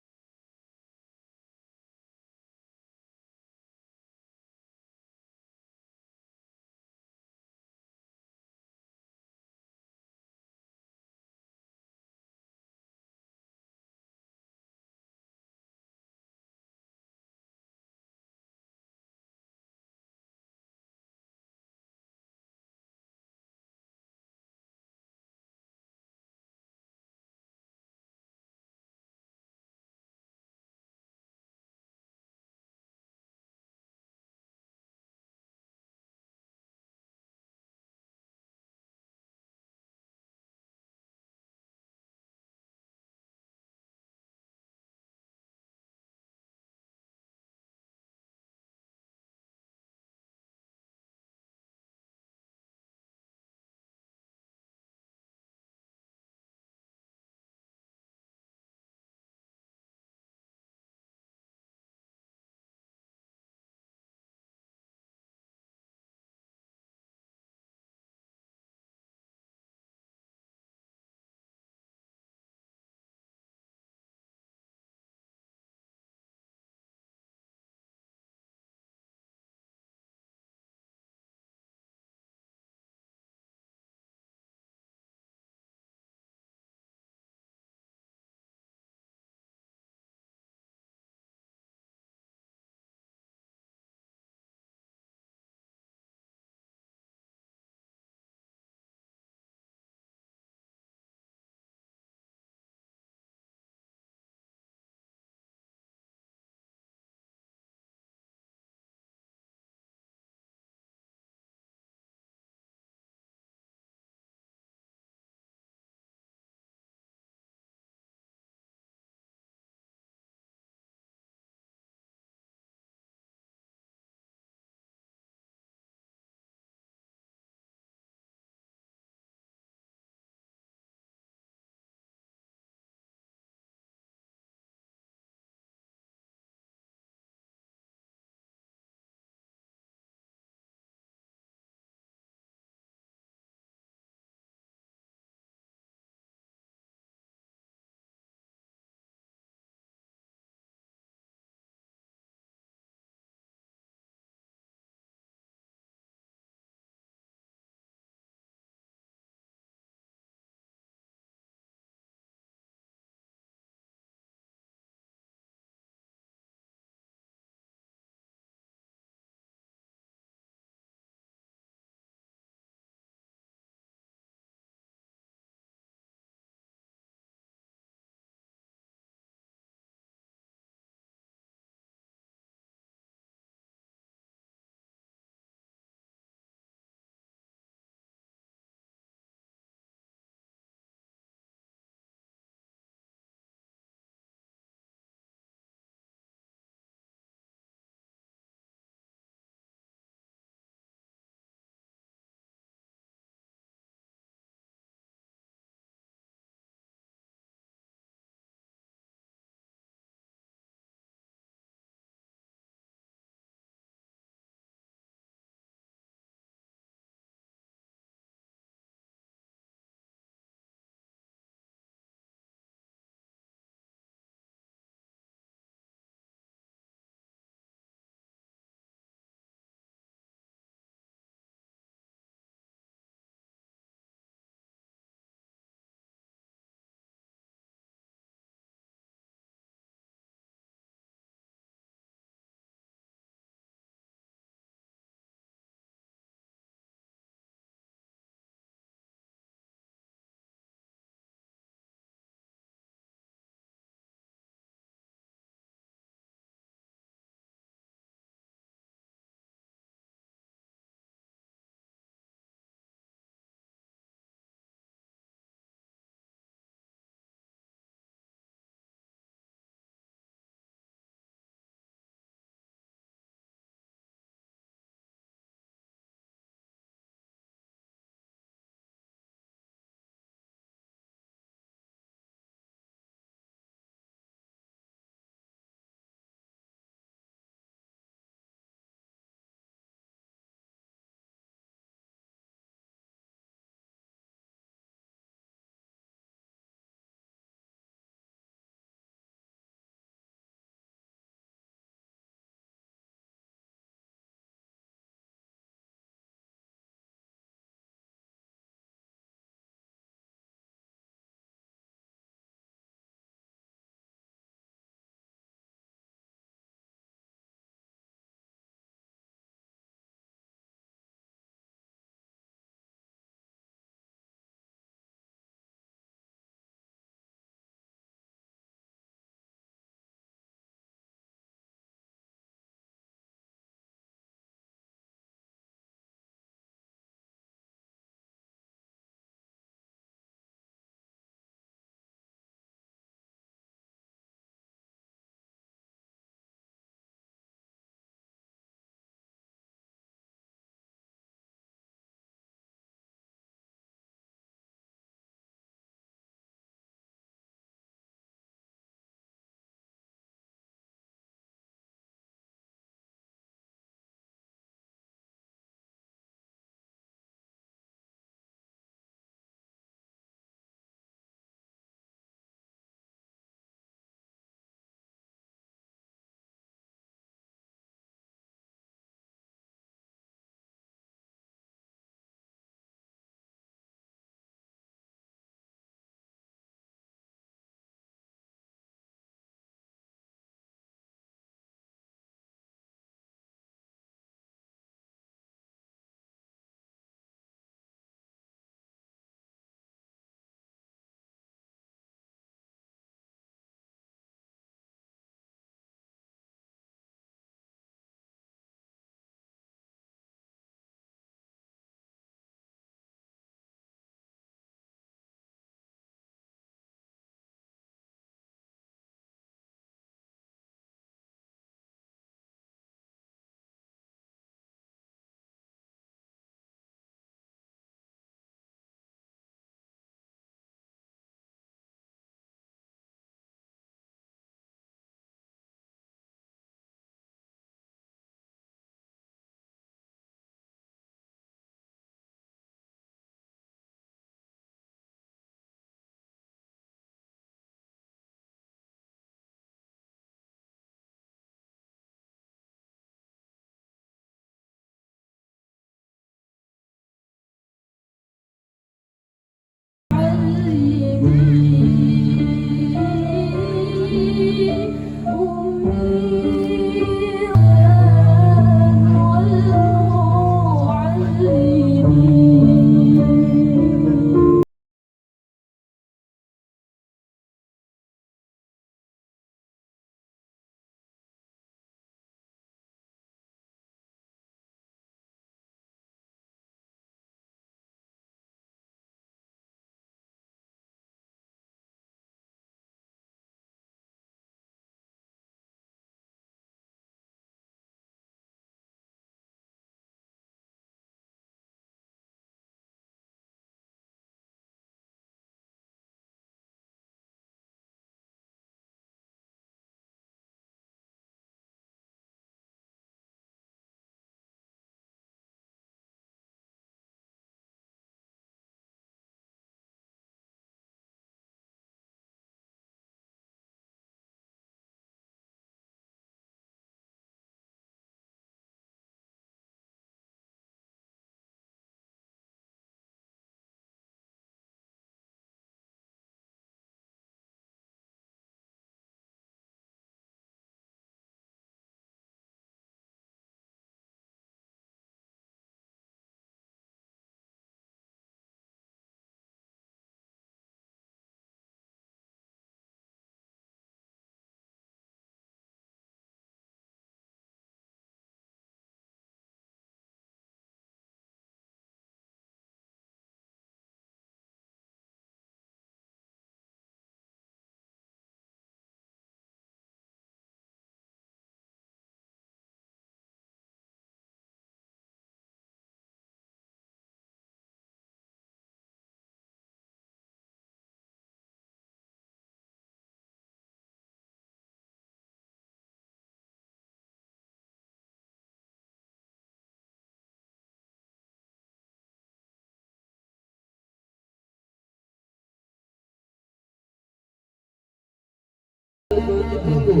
tunggu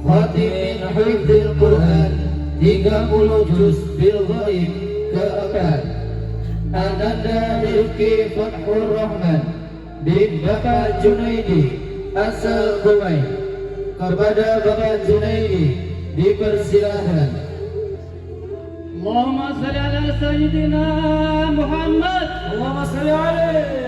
khatimin hifdzil Quran 30 juz bil ghaib keempat. Ananda Hilki Fathur Rahman bin Bapak Junaidi asal Kuwait. Kepada Bapak Junaidi dipersilahkan. اللهم صل على سيدنا محمد. Allahumma shalli alaihi.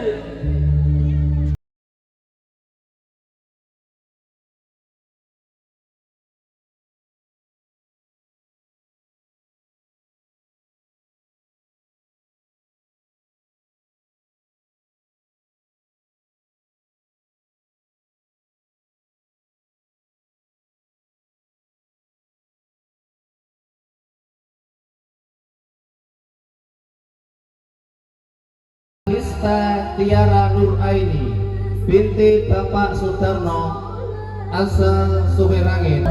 Lista Tiara Nur Aini binti Bapak Sutarno asal Sumerangin.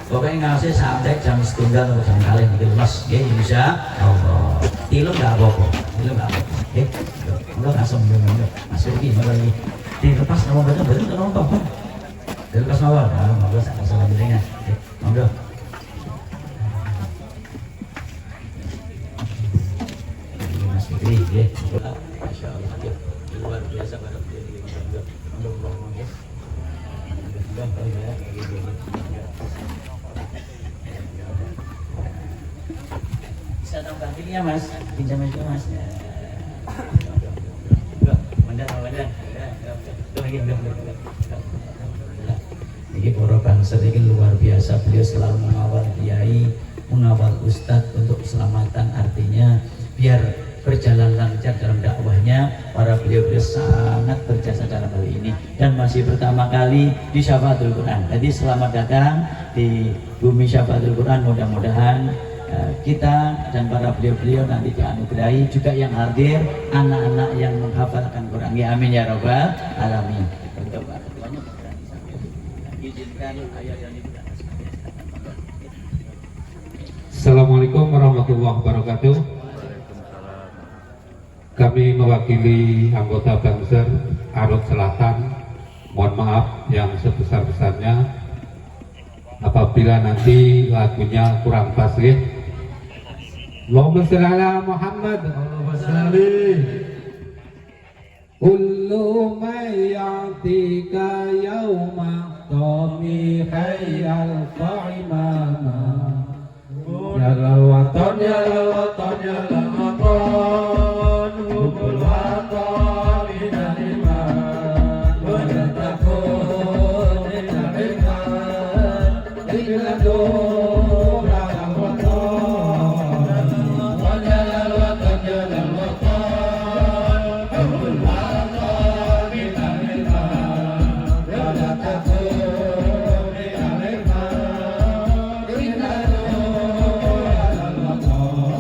Pokoknya ngasih sampai jam setunggal atau jam kalian gitu mas, ya bisa. Allah, tilu nggak apa-apa, tilu nggak apa-apa. Oke, enggak langsung dulu, masuk lagi, malah lagi. Dilepas nama baca, baca nama apa? Dilepas nama, monggo sama sama bedanya. Monggo. Mas Fikri, ya, masya Allah, ya, luar biasa pada diri. Monggo, monggo. Bisa tambah pilihnya mas, pinjam aja mas. Ini para bangsa ini luar biasa, beliau selalu mengawal kiai, mengawal ustadz untuk keselamatan, artinya biar berjalan lancar dalam dakwahnya. Para beliau-beliau sangat berjasa dalam hal ini dan masih pertama kali di Syafaatul Quran. Jadi selamat datang di bumi Syafaatul Quran. Mudah-mudahan kita dan para beliau-beliau nanti dianugerahi juga yang hadir anak-anak yang menghafalkan Quran. Ya amin ya rabbal alamin. Assalamualaikum warahmatullahi wabarakatuh. Kami mewakili anggota Bangser Arut Selatan, mohon maaf yang sebesar-besarnya apabila nanti lagunya kurang pas ya. Allahumma shalli ala Muhammad. Allahumma shalli. Kullu may ya'tika yawma qami khayyal qa'imama. Ya lal watan ya lal watan ya lal watan hubul watan minal iman wa la takun minal iman illa dura al watan wa lal watan ya lal watan hubul watan minal iman wa la takun minal iman illa dura al watan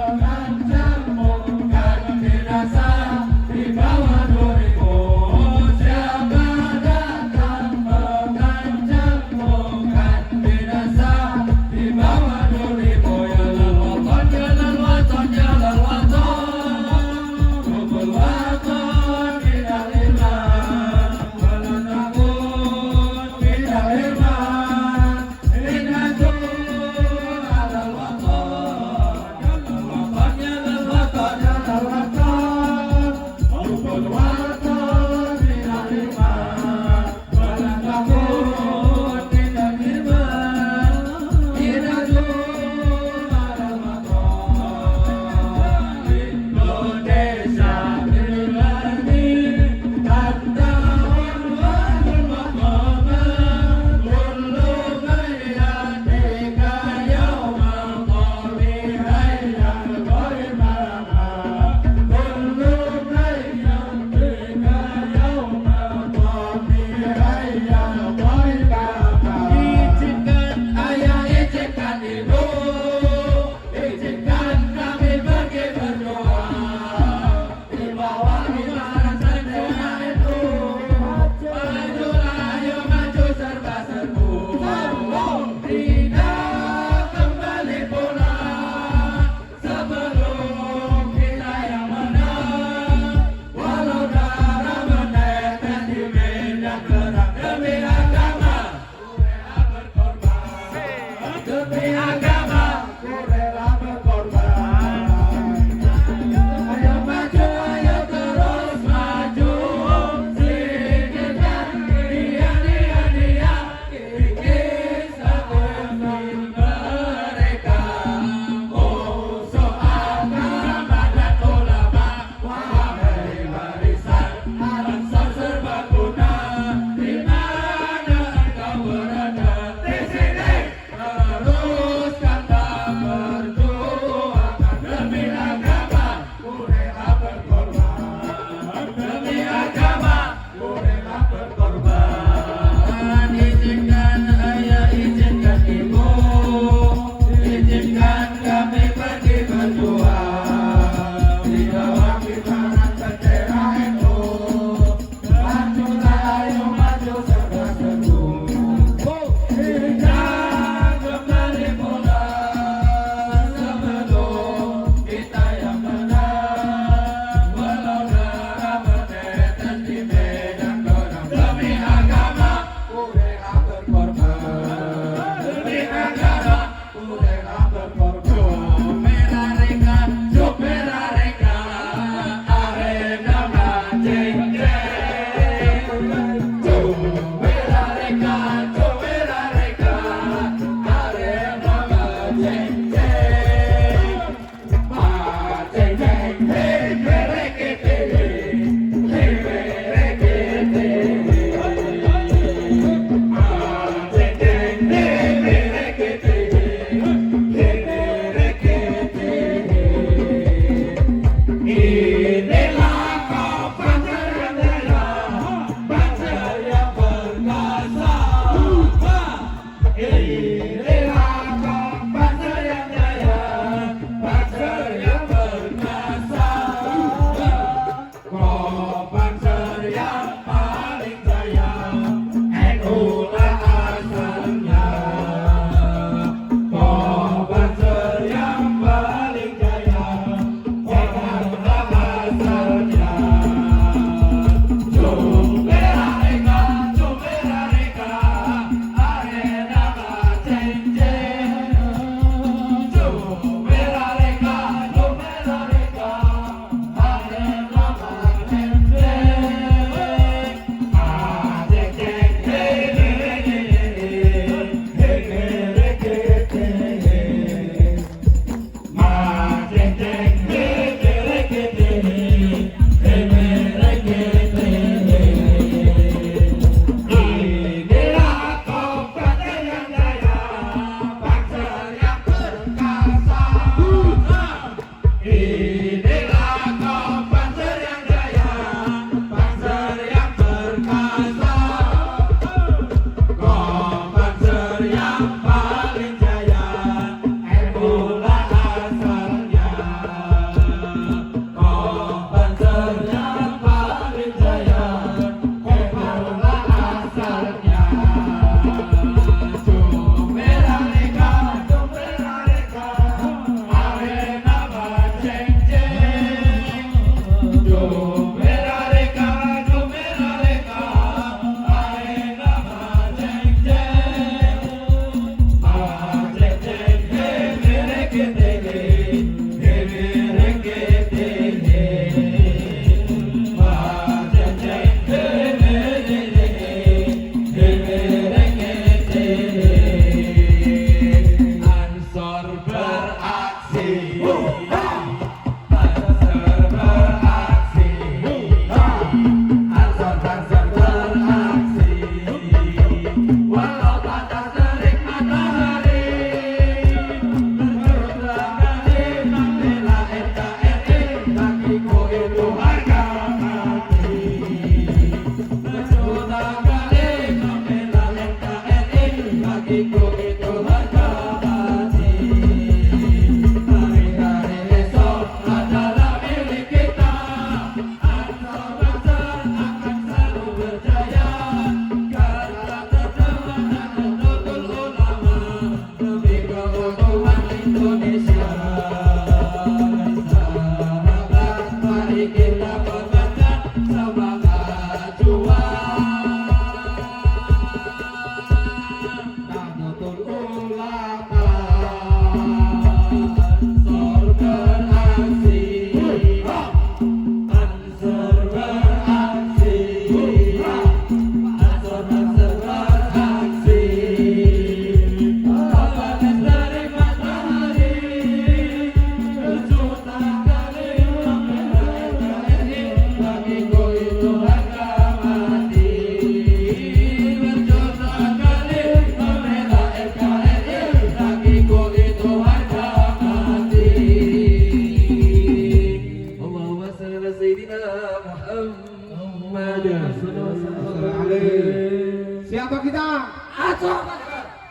Alal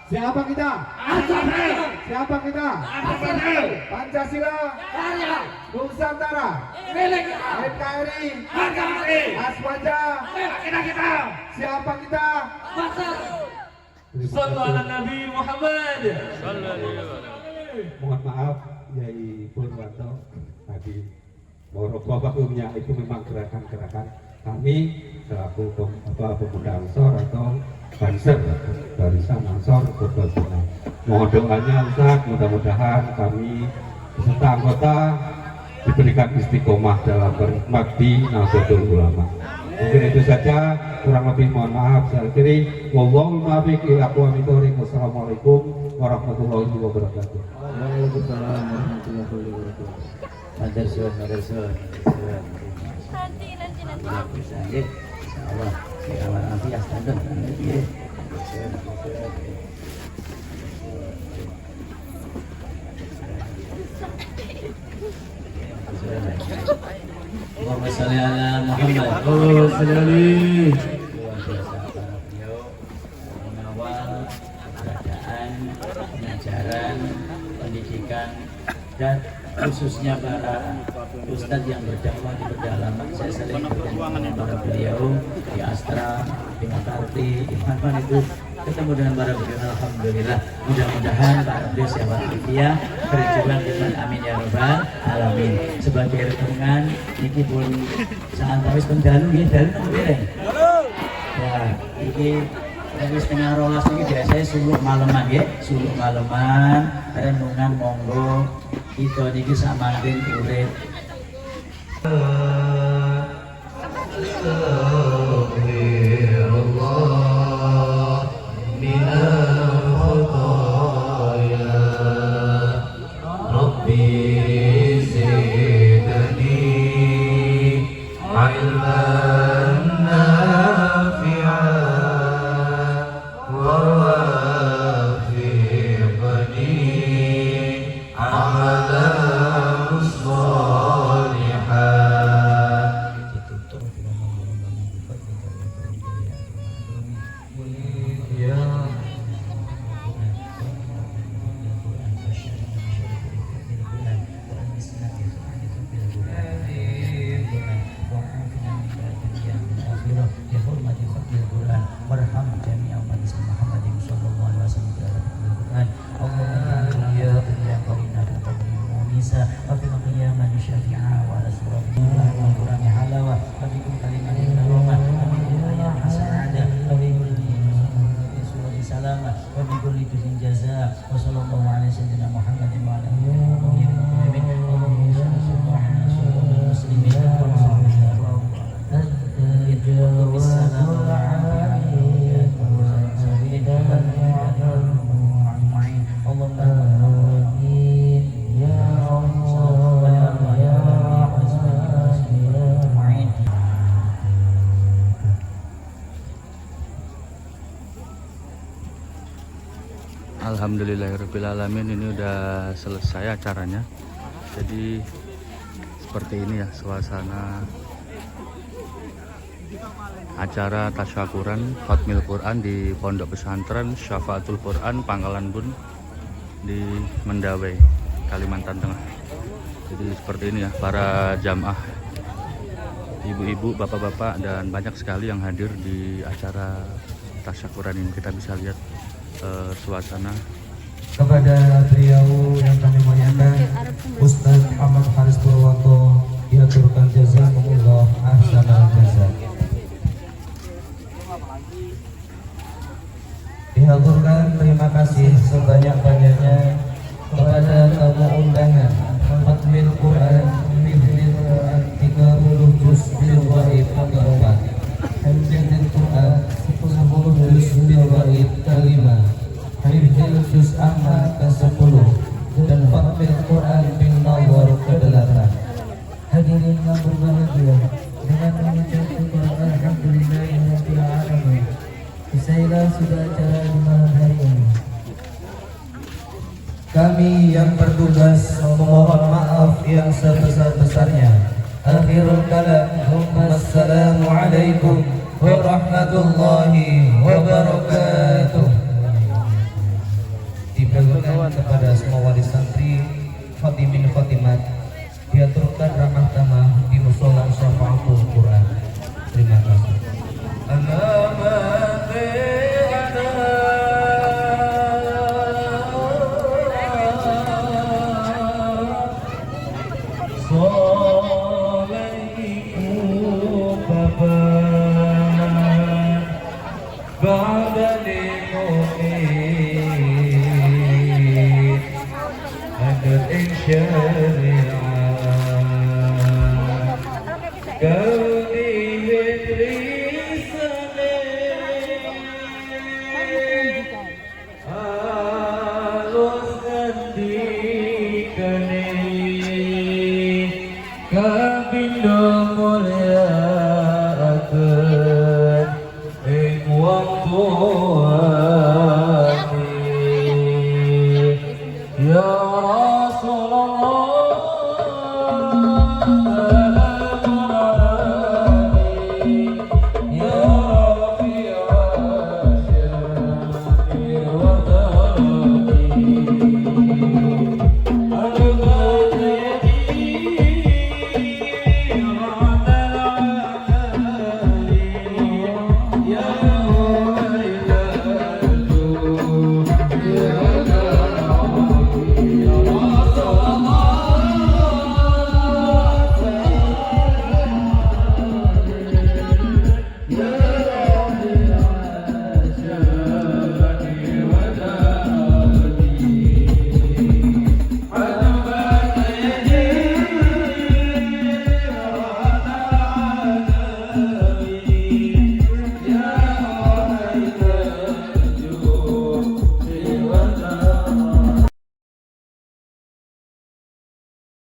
Siapa kita? Siapa kita? Pancasila, Nusantara, NKRI, Aswaja, siapa kita? Sallallahu Nabi Muhammad. Mohon maaf, Yai Purwanto tadi bahwa babaknya itu memang gerakan-gerakan kami selaku pemuda Ansor atau Banser Barisan Ansor Purbalingga. Mohon doanya Ustaz, mudah-mudahan kami beserta anggota diberikan istiqomah dalam berbakti Nahdlatul Ulama. Mungkin itu saja, kurang lebih mohon maaf. Saya akhiri, wallahu muwaffiq ila aqwamit thoriq. Wassalamualaikum warahmatullahi wabarakatuh. Waalaikumsalam warahmatullahi wabarakatuh. Madarsun. Nanti. Insyaallah. Aman nanti astagfir. Allahumma shalli ala Muhammad. Oh, sekali. Luar biasa para beliau mengawal keadaan, pengajaran, pendidikan, dan khususnya para ustadz yang berdakwah di pedalaman. Saya sering bertemu dengan para beliau di Astra, di Makarti, di mana itu ketemu dengan para beliau. Alhamdulillah, mudah-mudahan para beliau sehat walafiat, berjuang dengan amin ya rabbal alamin. Sebagai rekungan niki pun saantawis pendalu nggih dalu nggih. Ya, iki wis tengah rolas iki biasanya suluk maleman nggih, suluk maleman, renungan monggo kita niki sak mangkin urip. Alhamdulillahirrahmanirrahim, ini udah selesai acaranya. Jadi seperti ini ya suasana acara tasyakuran Khatmil Quran di Pondok Pesantren Syafaatul Quran Pangkalan Bun di Mendawai, Kalimantan Tengah. Jadi seperti ini ya para jamaah, ibu-ibu, bapak-bapak, dan banyak sekali yang hadir di acara tasyakuran ini. Kita bisa lihat suasana. Kepada beliau yang kami muliakan, Ustaz Muhammad Haris Purwanto, diaturkan jazakumullah ahsanal jazaa. Dihaturkan terima kasih sebanyak-banyaknya kepada tamu undangan Khatmil Quran Hifdzil Quran 30 juz bil ghaib ke-4, Hifdzil Quran 10 juz bil ghaib ke-5, Hifdzil juz amma ke-10, dan Khatmil Quran bin Nawar ke-8. Hadirin yang berbahagia, dengan mengucapkan alhamdulillahirabbil alamin, usailah sudah acara di malam hari ini. Kami yang bertugas memohon maaf yang sebesar-besarnya. Akhirul kalam, wassalamualaikum warahmatullahi wabarakatuh. dihadapkan kepada semua wali santri Fatimin Fatimat, diaturkan ramah tamah di musola Syafa'atul Quran. Terima kasih. Kabindo mulia akan ing waktu